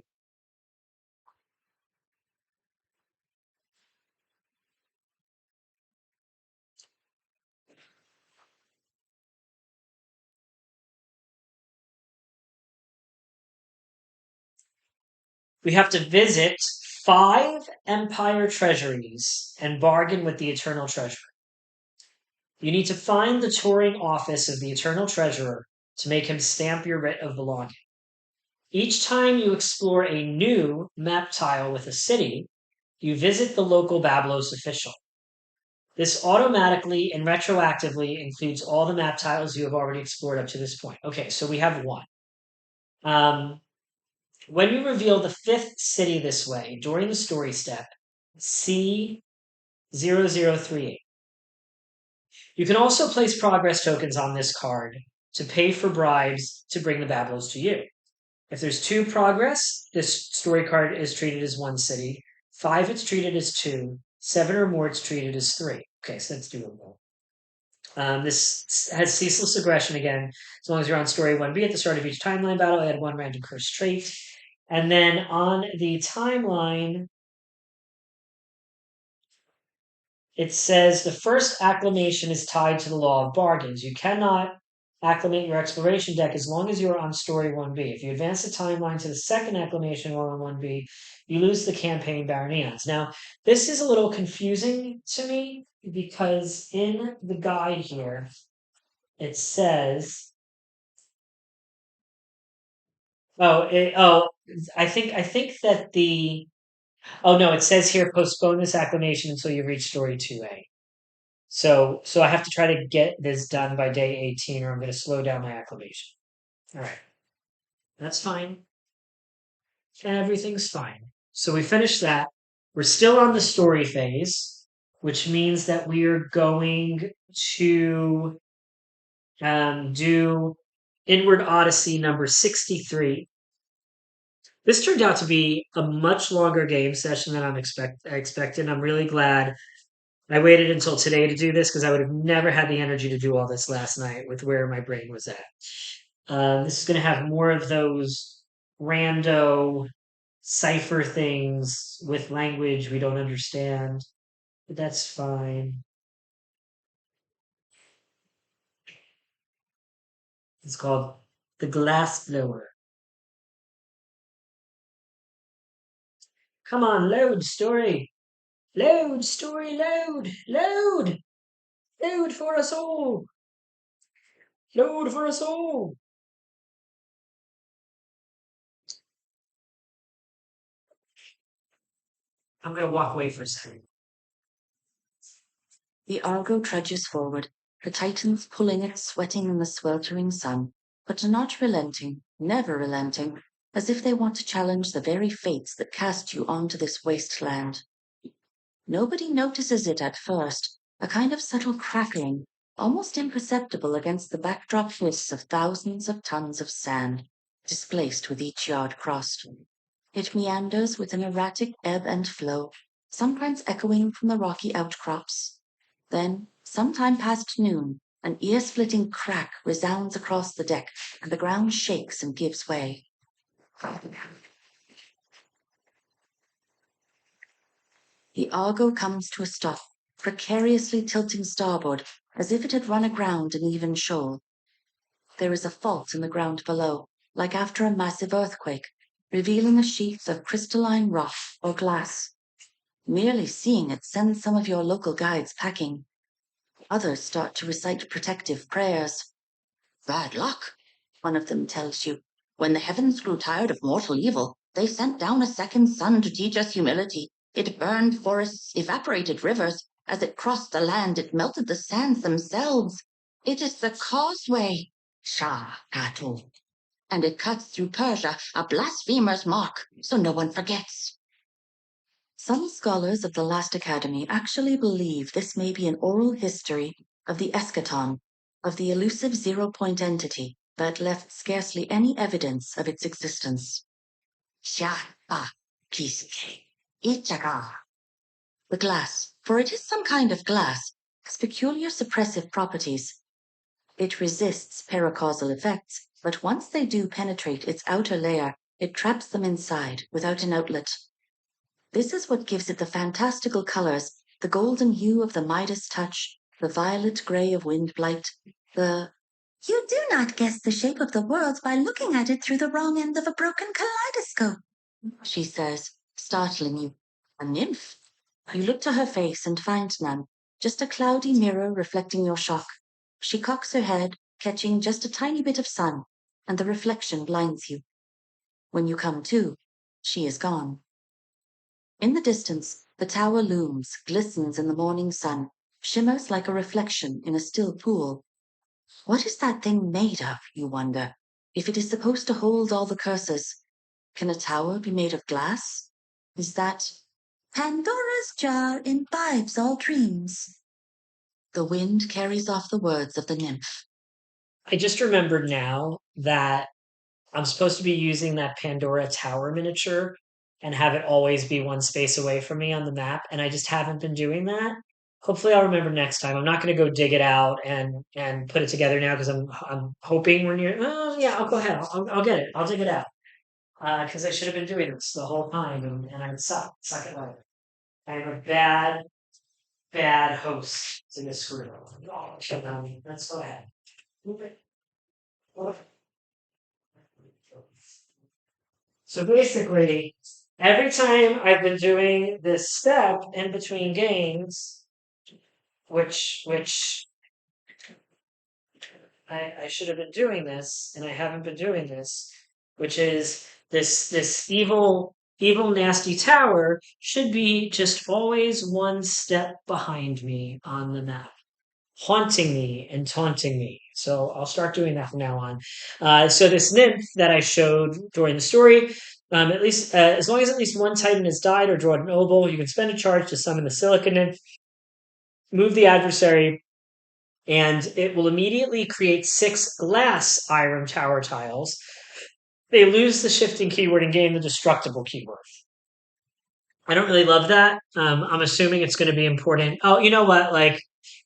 We have to visit 5 Empire treasuries and bargain with the Eternal Treasurer. You need to find the touring office of the Eternal Treasurer to make him stamp your writ of belonging. Each time you explore a new map tile with a city, you visit the local Bablos official. This automatically and retroactively includes all the map tiles you have already explored up to this point. Okay, so we have one. When you reveal the 5th city this way during the story step, C0038, you can also place progress tokens on this card to pay for bribes to bring the Bablos to you. If there's 2 progress, this story card is treated as 1 city. 5, it's treated as 2. 7 or more, it's treated as 3. Okay, so that's doable. This has ceaseless aggression again. As long as you're on story 1B at the start of each timeline battle, add 1 random cursed trait. And then on the timeline, it says the first acclamation is tied to the law of bargains. You cannot acclimate your exploration deck as long as you are on story 1B. If you advance the timeline to the second acclimation while on 1B, you lose the campaign Baron Eons. Now, this is a little confusing to me because in the guide here, it says, I think that oh no, it says here postpone this acclimation until you reach story 2A. So I have to try to get this done by day 18 or I'm going to slow down my acclimation. All right. That's fine. Everything's fine. So we finished that. We're still on the story phase, which means that we are going to do Inward Odyssey number 63. This turned out to be a much longer game session than I expected. I'm really glad I waited until today to do this because I would have never had the energy to do all this last night with where my brain was at. This is going to have more of those rando cipher things with language we don't understand, but that's fine. It's called The Glass Blower. Come on, load story. Load story, load, load, load for us all. Load for us all. I'm going to walk away for a second. The Argo trudges forward, the Titans pulling it, sweating in the sweltering sun, but not relenting, never relenting, as if they want to challenge the very fates that cast you onto this wasteland. Nobody notices it at first, a kind of subtle crackling, almost imperceptible against the backdrop hiss of thousands of tons of sand, displaced with each yard crossed. It meanders with an erratic ebb and flow, sometimes echoing from the rocky outcrops. Then, sometime past noon, an ear-splitting crack resounds across the deck, and the ground shakes and gives way. The Argo comes to a stop, precariously tilting starboard, as if it had run aground an even shoal. There is a fault in the ground below, like after a massive earthquake, revealing a sheath of crystalline rock or glass. Merely seeing it sends some of your local guides packing. Others start to recite protective prayers. Bad luck, one of them tells you. When the heavens grew tired of mortal evil, they sent down a second sun to teach us humility. It burned forests, evaporated rivers. As it crossed the land, it melted the sands themselves. It is the causeway, Shah Katu. And it cuts through Persia, a blasphemer's mark, so no one forgets. Some scholars of the last academy actually believe this may be an oral history of the eschaton, of the elusive zero-point entity that left scarcely any evidence of its existence. The glass, for it is some kind of glass, has peculiar suppressive properties. It resists paracausal effects, but once they do penetrate its outer layer, it traps them inside without an outlet. This is what gives it the fantastical colors, the golden hue of the Midas touch, the violet grey of wind blight, the "You do not guess the shape of the world by looking at it through the wrong end of a broken kaleidoscope," she says, startling you. A nymph? You look to her face and find none, just a cloudy mirror reflecting your shock. She cocks her head, catching just a tiny bit of sun, and the reflection blinds you. When you come to, she is gone. In the distance, the tower looms, glistens in the morning sun, shimmers like a reflection in a still pool. What is that thing made of, you wonder, if it is supposed to hold all the curses? Can a tower be made of glass? Is that Pandora's jar imbibes all dreams? The wind carries off the words of the nymph. I just remembered now that I'm supposed to be using that Pandora Tower miniature and have it always be one space away from me on the map, and I just haven't been doing that. Hopefully, I'll remember next time. I'm not going to go dig it out and put it together now because I'm hoping we're near. Oh yeah, I'll go ahead. I'll get it. I'll dig it out because I should have been doing this the whole time, and I suck at life. I am a bad host to this group. Let's go ahead. So basically, every time I've been doing this step in between games, which I should have been doing this, and I haven't been doing this, which is this evil nasty tower should be just always one step behind me on the map, haunting me and taunting me. So I'll start doing that from now on. So this nymph that I showed during the story, at least as long as at least one Titan has died or drawn an obol, you can spend a charge to summon the Silica Nymph, move the adversary, and it will immediately create 6 glass Iron Tower tiles. They lose the shifting keyword and gain the destructible keyword. I don't really love that. I'm assuming it's going to be important. Oh, you know what? Like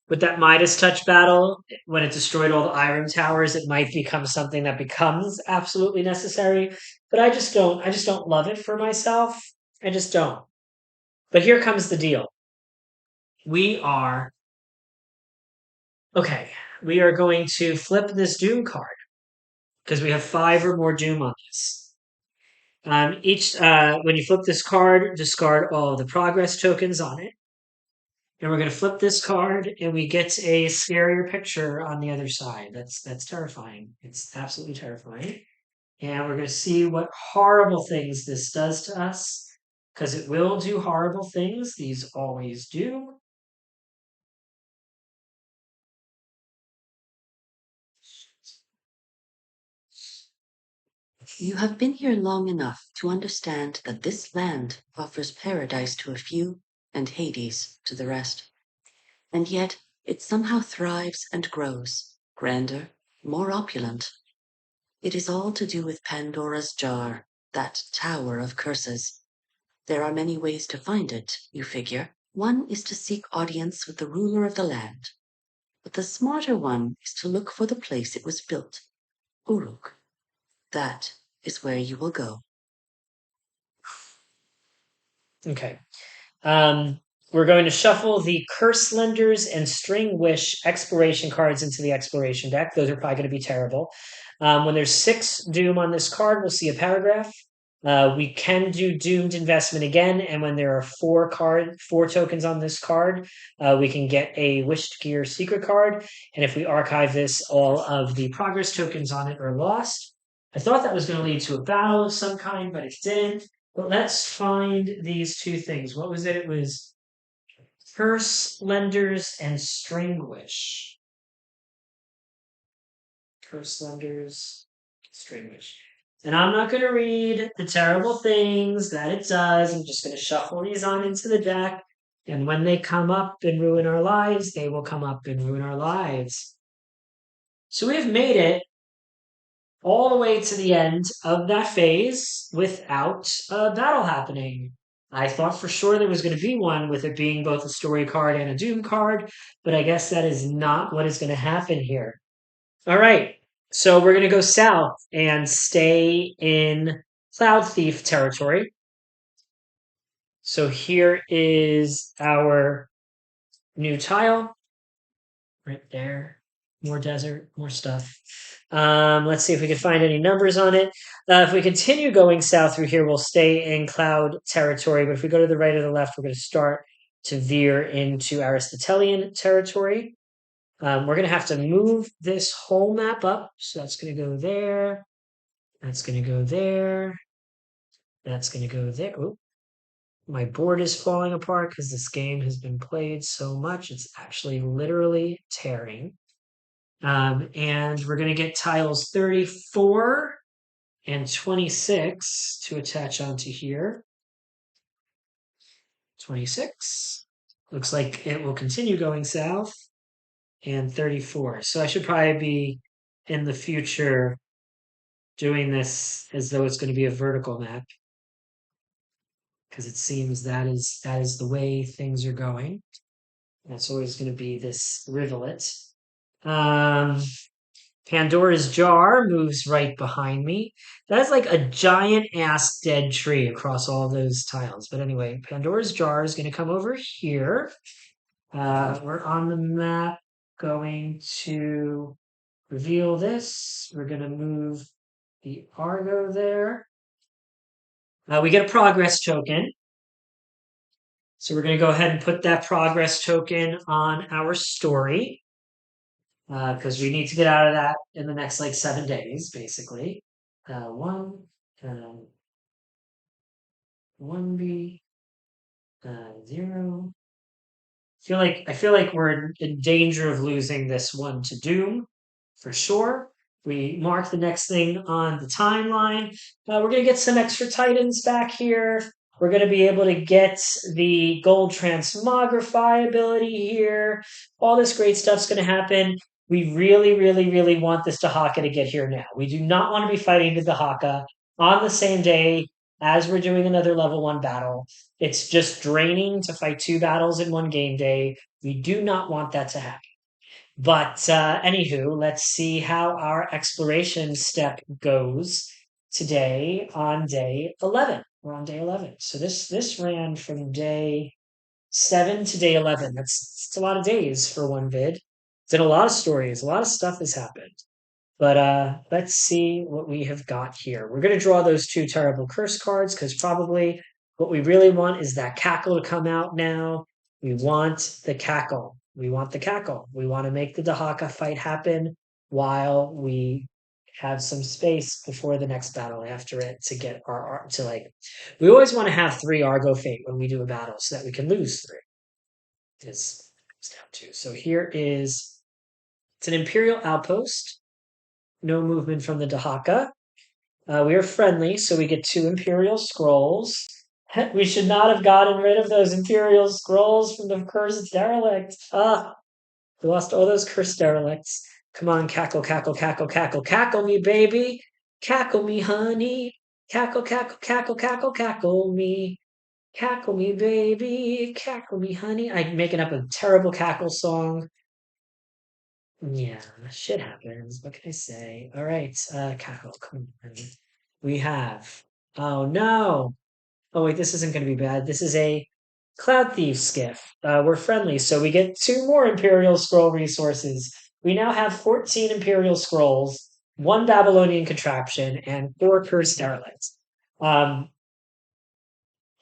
with that Midas touch battle, when it destroyed all the iron towers, it might become something that becomes absolutely necessary. But I just don't. I just don't love it for myself. I just don't. But here comes the deal. We are okay. We are going to flip this Doom card because we have 5 or more Doom on this. Each when you flip this card, discard all of the progress tokens on it. And we're going to flip this card, and we get a scarier picture on the other side. That's terrifying. It's absolutely terrifying. And we're going to see what horrible things this does to us, because it will do horrible things. These always do. You have been here long enough to understand that this land offers paradise to a few and Hades to the rest. And yet it somehow thrives and grows, grander, more opulent. It is all to do with Pandora's jar, that tower of curses. There are many ways to find it, you figure. One is to seek audience with the ruler of the land. But the smarter one is to look for the place it was built, Uruk. That is where you will go. Okay. We're going to shuffle the Curse Lenders and String Wish exploration cards into the exploration deck. Those are probably going to be terrible. When there's 6 Doom on this card, we'll see a paragraph. We can do Doomed Investment again, and when there are 4 tokens on this card, we can get a Wished Gear secret card. And if we archive this, all of the progress tokens on it are lost. I thought that was going to lead to a battle of some kind, but it didn't. But let's find these 2 things. What was it? It was Curse Lenders and Stringwish. Curse Lenders, Stringwish. And I'm not going to read the terrible things that it does. I'm just going to shuffle these on into the deck. And when they come up and ruin our lives, they will come up and ruin our lives. So we've made it all the way to the end of that phase without a battle happening. I thought for sure there was going to be one with it being both a story card and a Doom card, but I guess that is not what is going to happen here. All right, so we're going to go south and stay in Cloud Thief territory. So here is our new tile right there. More desert, more stuff. Let's see if we can find any numbers on it. If we continue going south through here, we'll stay in cloud territory. But if we go to the right or the left, we're going to start to veer into Aristotelian territory. We're going to have to move this whole map up. So that's going to go there. That's going to go there. That's going to go there. Oh, my board is falling apart because this game has been played so much. It's actually literally tearing. And we're going to get tiles 34 and 26 to attach onto here. 26. Looks like it will continue going south. And 34. So I should probably be in the future doing this as though it's going to be a vertical map. Because it seems that is the way things are going. That's always going to be this rivulet. Pandora's jar moves right behind me. That's like a giant ass dead tree across all those tiles. But anyway, Pandora's jar is going to come over here. We're on the map going to reveal this. We're going to move the Argo there. We get a progress token. So we're going to go ahead and put that progress token on our story because we need to get out of that in the next like 7 days, basically. 1B, 0. I feel like we're in danger of losing this one to Doom for sure. We mark the next thing on the timeline. We're going to get some extra Titans back here. We're going to be able to get the gold transmogrify ability here. All this great stuff's going to happen. We really, really, really want this Dahaka to get here now. We do not want to be fighting the Dahaka on the same day as we're doing another level 1 battle. It's just draining to fight 2 battles in one game day. We do not want that to happen. But anywho, let's see how our exploration step goes today on day 11. We're on day 11. So this ran from day 7 to day 11. That's a lot of days for one vid. It's in a lot of stories. A lot of stuff has happened. But let's see what we have got here. We're going to draw those 2 terrible curse cards because probably what we really want is that cackle to come out now. We want the cackle. We want the cackle. We want to make the Dahaka fight happen while we have some space before the next battle after it to get our to like. We always want to have 3 Argo Fate when we do a battle so that we can lose 3. Is down to. So here is it's an Imperial outpost. No movement from the Dahaka. We are friendly, so we get 2 Imperial Scrolls. We should not have gotten rid of those Imperial Scrolls from the Cursed Derelict. We lost all those Cursed Derelicts. Come on, cackle, cackle, cackle, cackle, cackle me, baby. Cackle me, honey. Cackle, cackle, cackle, cackle, cackle me. Cackle me, baby. Cackle me, honey. I'm making up a terrible cackle song. Yeah, shit happens. What can I say? All right, cackle, come on. We have. Oh no. Oh wait, this isn't going to be bad. This is a Cloud Thief skiff. We're friendly, so we get 2 more Imperial Scroll resources. We now have 14 Imperial Scrolls, 1 Babylonian contraption, and 4 Cursed Derelicts. Our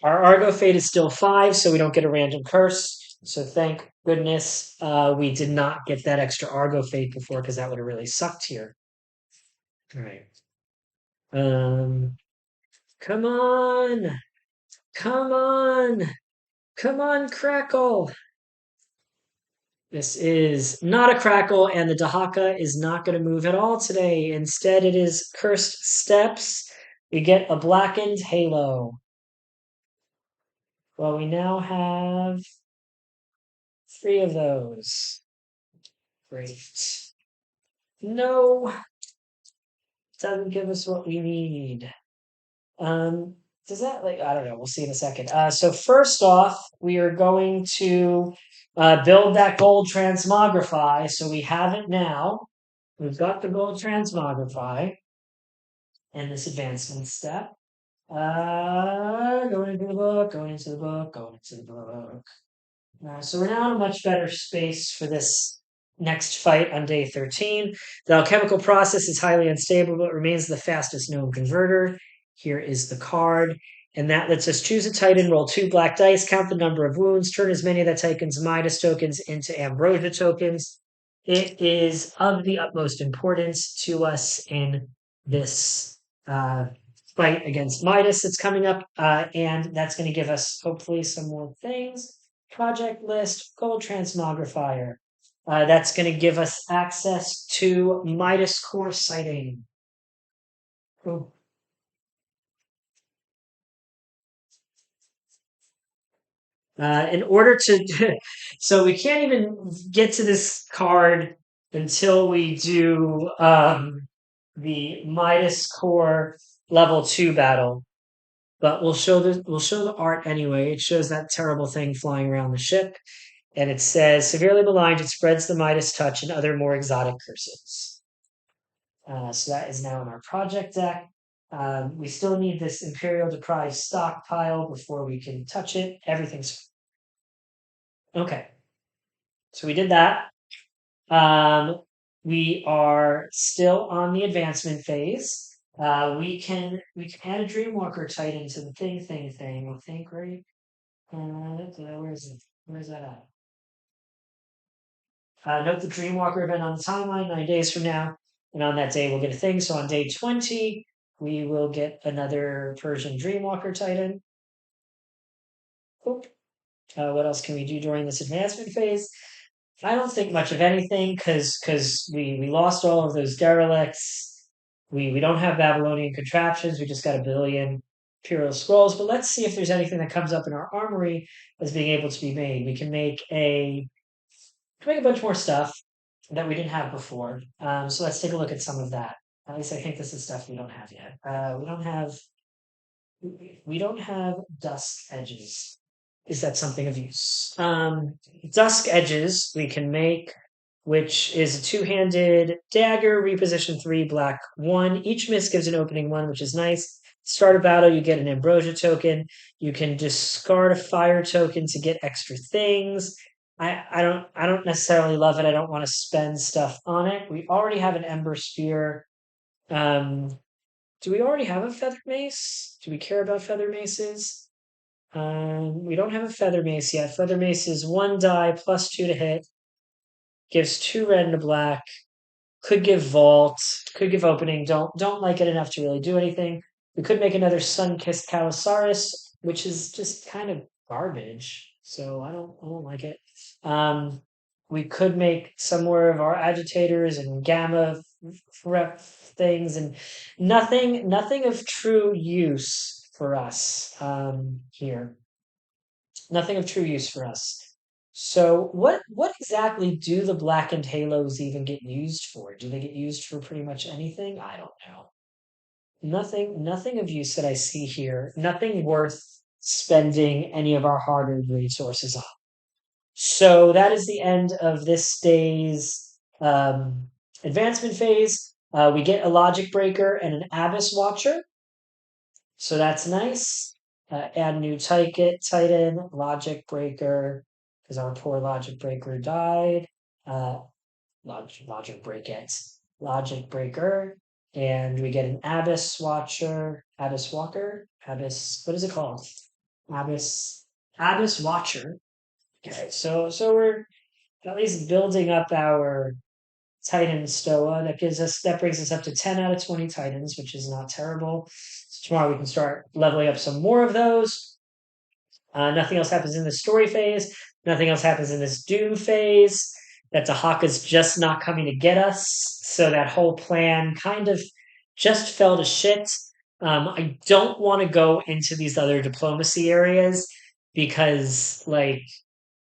Argo Fate is still 5, so we don't get a random curse. So thank goodness we did not get that extra Argo Fate before, because that would have really sucked here. All right. Come on. Come on. Come on, Crackle. This is not a Crackle, and the Dahaka is not going to move at all today. Instead, it is Cursed Steps. We get a Blackened Halo. Well, we now have 3 of those. Great. No, doesn't give us what we need. Does that I don't know, we'll see in a second. So first off, we are going to build that gold transmogrify. So we have it now. We've got the gold transmogrify and this advancement step. Going into the book, going into the book, going into the book. So we're now in a much better space for this next fight on day 13. The alchemical process is highly unstable, but remains the fastest known converter. Here is the card, and that lets us choose a Titan, roll 2 black dice, count the number of wounds, turn as many of that Titan's Midas tokens into Ambrosia tokens. It is of the utmost importance to us in this fight against Midas that's coming up, and that's going to give us hopefully some more things. Project list, gold transmogrifier. That's going to give us access to Midas core sighting. Cool. In order to, so we can't even get to this card until we do the Midas core level 2 battle. But we'll show the art anyway. It shows that terrible thing flying around the ship. And it says, severely maligned, it spreads the Midas touch and other more exotic curses. So that is now in our project deck. We still need this Imperial Deprived stockpile before we can touch it. Everything's okay. So we did that. We are still on the advancement phase. We can add a Dreamwalker Titan to the thing. I think, right? Where is it? Where's that at? Note the Dreamwalker event on the timeline 9 days from now. And on that day, we'll get a thing. So on day 20, we will get another Persian Dreamwalker Titan. Oop. What else can we do during this advancement phase? I don't think much of anything because we lost all of those derelicts. We don't have Babylonian contraptions. We just got a billion Imperial scrolls. But let's see if there's anything that comes up in our armory as being able to be made. We can make a bunch more stuff that we didn't have before. So let's take a look at some of that. At least I think this is stuff we don't have yet. We don't have dusk edges. Is that something of use? Dusk edges we can make, which is a two-handed dagger, reposition 3, black 1. Each miss gives an opening 1, which is nice. Start a battle, you get an ambrosia token. You can discard a fire token to get extra things. I don't necessarily love it. I don't want to spend stuff on it. We already have an ember spear. Um, do we already have a feather mace? Do we care about feather maces? We don't have a feather mace yet. Feather mace is 1 die plus 2 to hit. Gives 2 red and a black. Could give vault. Could give opening. Don't like it enough to really do anything. We could make another sun-kissed Calosaurus, which is just kind of garbage. So I don't like it. We could make some more of our agitators and gamma rep things, and nothing of true use for us here. Nothing of true use for us. So what exactly do the blackened halos even get used for? Do they get used for pretty much anything? I don't know. Nothing of use that I see here. Nothing worth spending any of our hard-earned resources on. So that is the end of this day's advancement phase. We get a logic breaker and an abyss watcher. So that's nice. Add new Titan, logic breaker, because our poor logic breaker died. Uh, logic break it. Logic breaker. And we get an abyss watcher, abyss walker, abyss, what is it called? Abyss watcher. Okay, so we're at least building up our Titan Stoa. That brings us up to 10 out of 20 Titans, which is not terrible. So tomorrow we can start leveling up some more of those. Nothing else happens in the story phase. Nothing else happens in this Doom phase. That Dahaka's just not coming to get us. So that whole plan kind of just fell to shit. I don't want to go into these other diplomacy areas because, like,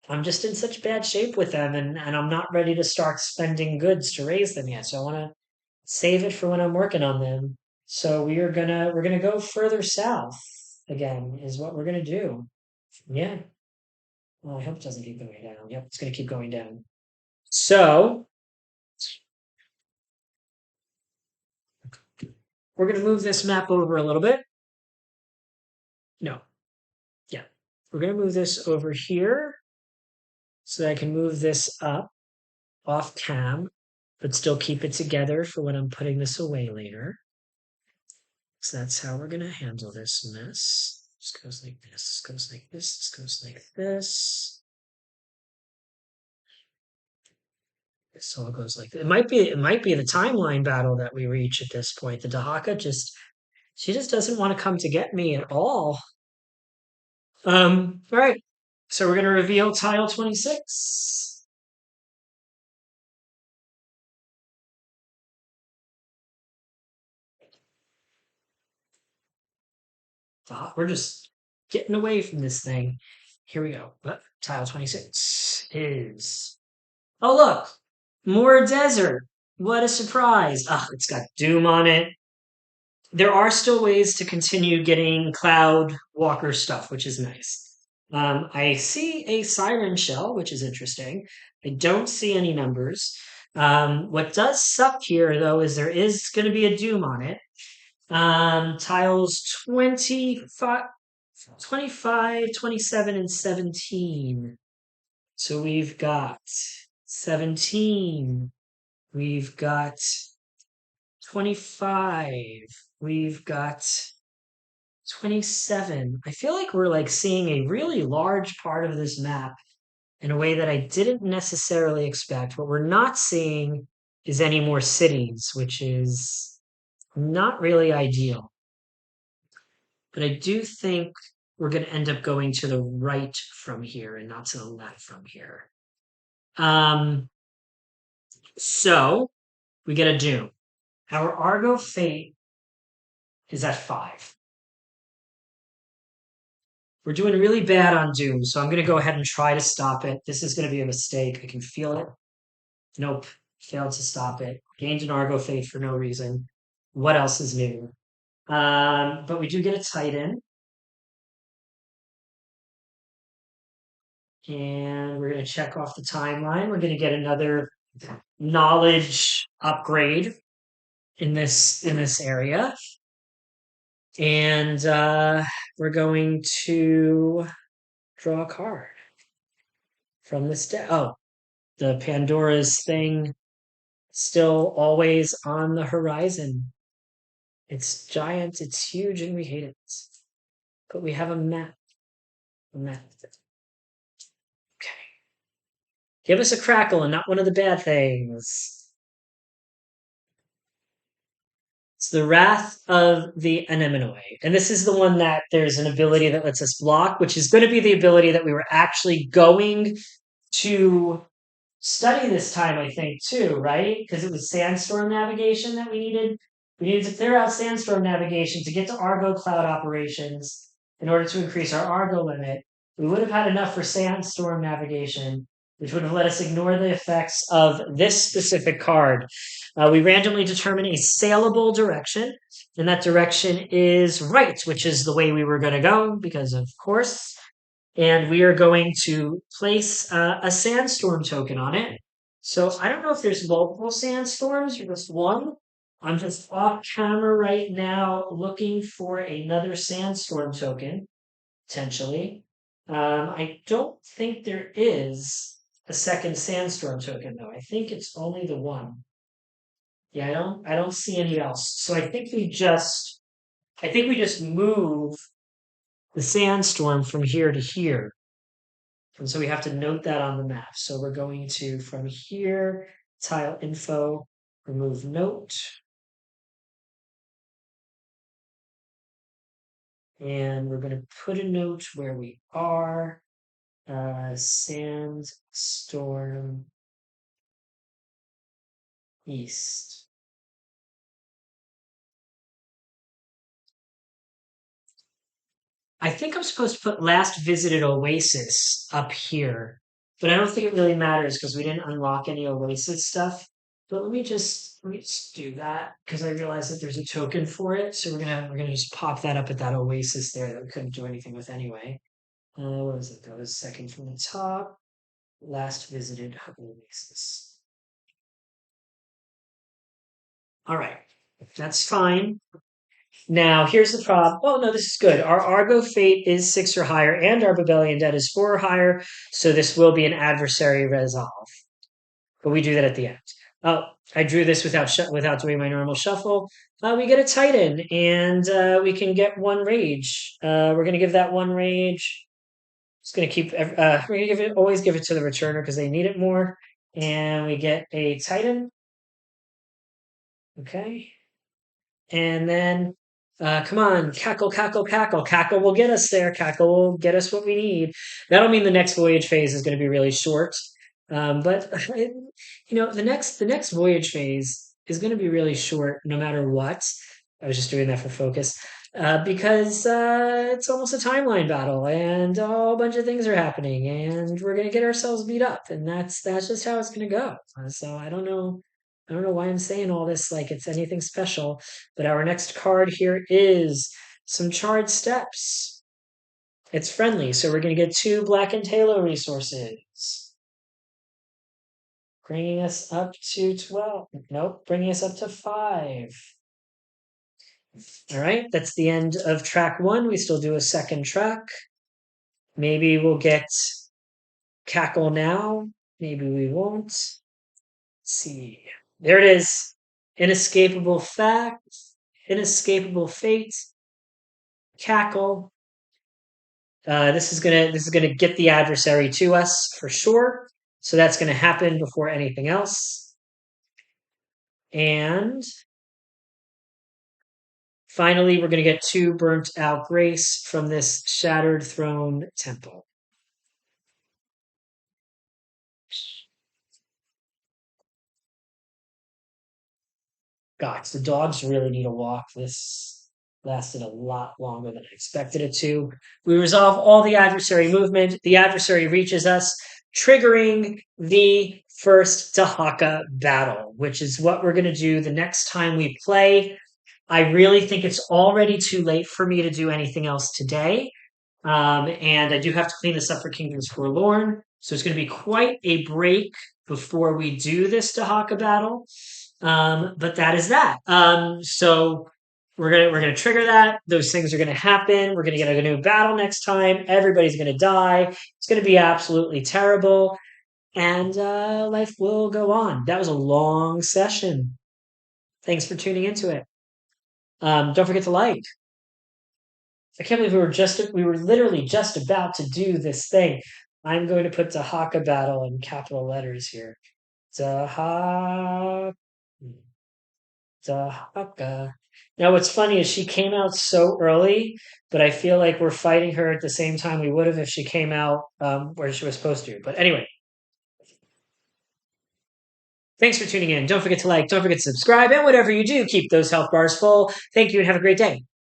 I'm just in such bad shape with them, and I'm not ready to start spending goods to raise them yet. So I want to save it for when I'm working on them. So we're gonna go further south again, is what we're gonna do. Yeah. Well, I hope it doesn't keep going down. Yep, it's gonna keep going down. So we're gonna move this map over a little bit. No. Yeah. We're gonna move this over here so that I can move this up off cam, but still keep it together for when I'm putting this away later. So that's how we're gonna handle this mess. This goes like this, this goes like this, this goes like this. This all goes like this. It might be the timeline battle that we reach at this point. The Dahaka she just doesn't want to come to get me at all. All right. So we're gonna reveal tile 26. We're just getting away from this thing. Here we go. But tile 26 is, oh look, more desert. What a surprise. It's got Doom on it. There are still ways to continue getting Cloud Walker stuff, which is nice. I see a Siren Shell, which is interesting. I don't see any numbers. What does suck here, though, is there is going to be a Doom on it. Tiles 25, 27, and 17. So we've got 17. We've got 25. We've got 27. I feel like we're like seeing a really large part of this map in a way that I didn't necessarily expect. What we're not seeing is any more cities, which is not really ideal. But I do think we're going to end up going to the right from here and not to the left from here. So we get a Doom. Our Argo Fate is at 5. We're doing really bad on Doom, so I'm going to go ahead and try to stop it. This is going to be a mistake. I can feel it. Nope. Failed to stop it. Gained an Argo Fate for no reason. What else is new? But we do get a Titan. And we're going to check off the timeline. We're going to get another knowledge upgrade in this area. And we're going to draw a card from this deck. Oh, the Pandora's thing still always on the horizon. It's giant, it's huge, and we hate it. But we have a map. A map. Okay. Give us a crackle and not one of the bad things. It's the Wrath of the Anemone. And this is the one that there's an ability that lets us block, which is going to be the ability that we were actually going to study this time, I think, too, right? Because it was Sandstorm Navigation that we needed. We needed to clear out Sandstorm Navigation to get to Argo Cloud Operations in order to increase our Argo limit. We would have had enough for Sandstorm Navigation, which would have let us ignore the effects of this specific card. We randomly determine a saleable direction, and that direction is right, which is the way we were going to go, because of course. And we are going to place a sandstorm token on it. So I don't know if there's multiple sandstorms or just one. I'm just off camera right now looking for another sandstorm token, potentially. I don't think there is a second sandstorm token though. I think it's only the one. Yeah, I don't see any else. So I think we just move the sandstorm from here to here. And so we have to note that on the map. So we're going to, from here, tile info, remove note. And we're going to put a note where we are. Sandstorm East. I think I'm supposed to put last visited Oasis up here, but I don't think it really matters because we didn't unlock any Oasis stuff. But let me just do that because I realized that there's a token for it. So we're gonna just pop that up at that Oasis there that we couldn't do anything with anyway. What was it? That was second from the top. Last visited Oasis. All right, that's fine. Now, here's the problem. Oh, no, this is good. Our Argo Fate is 6 or higher, and our Babelian Debt is 4 or higher, so this will be an adversary resolve. But we do that at the end. Oh, I drew this without doing my normal shuffle. We get a Titan, and we can get 1 Rage. We're going to give that 1 Rage. Just going to keep. We're going to always give it to the returner because they need it more. And we get a Titan. Okay. And then, come on, cackle, cackle, cackle. Cackle will get us there. Cackle will get us what we need. That'll mean the next voyage phase is going to be really short. But the next voyage phase is going to be really short no matter what. I was just doing that for focus. Because it's almost a timeline battle and a whole bunch of things are happening and we're going to get ourselves beat up and that's just how it's going to go. So I don't know why I'm saying all this like it's anything special, but our next card here is some charred steps. It's friendly, so we're going to get 2 Black and Halo resources. Bringing us up to 12. Nope, bringing us up to 5. All right, that's the end of track 1. We still do a second track. Maybe we'll get Cackle now. Maybe we won't. Let's see. There it is. Inescapable fact, inescapable fate, cackle. This is gonna get the adversary to us for sure. So that's gonna happen before anything else. And finally, we're gonna get 2 burnt out grace from this shattered throne temple. Gosh, the dogs really need a walk. This lasted a lot longer than I expected it to. We resolve all the adversary movement. The adversary reaches us, triggering the first Dahaka battle, which is what we're going to do the next time we play. I really think it's already too late for me to do anything else today. And I do have to clean this up for Kingdoms Forlorn. So it's going to be quite a break before we do this Dahaka battle. But that is that. So we're gonna trigger that. Those things are gonna happen. We're gonna get a new battle next time. Everybody's gonna die. It's gonna be absolutely terrible, and life will go on. That was a long session. Thanks for tuning into it. Don't forget to like. I can't believe we were literally just about to do this thing. I'm going to put Dahaka battle in capital letters here. Dahaka. Dahaka. Now, what's funny is she came out so early, but I feel like we're fighting her at the same time we would have if she came out where she was supposed to. But anyway, thanks for tuning in. Don't forget to like, don't forget to subscribe, and whatever you do, keep those health bars full. Thank you and have a great day.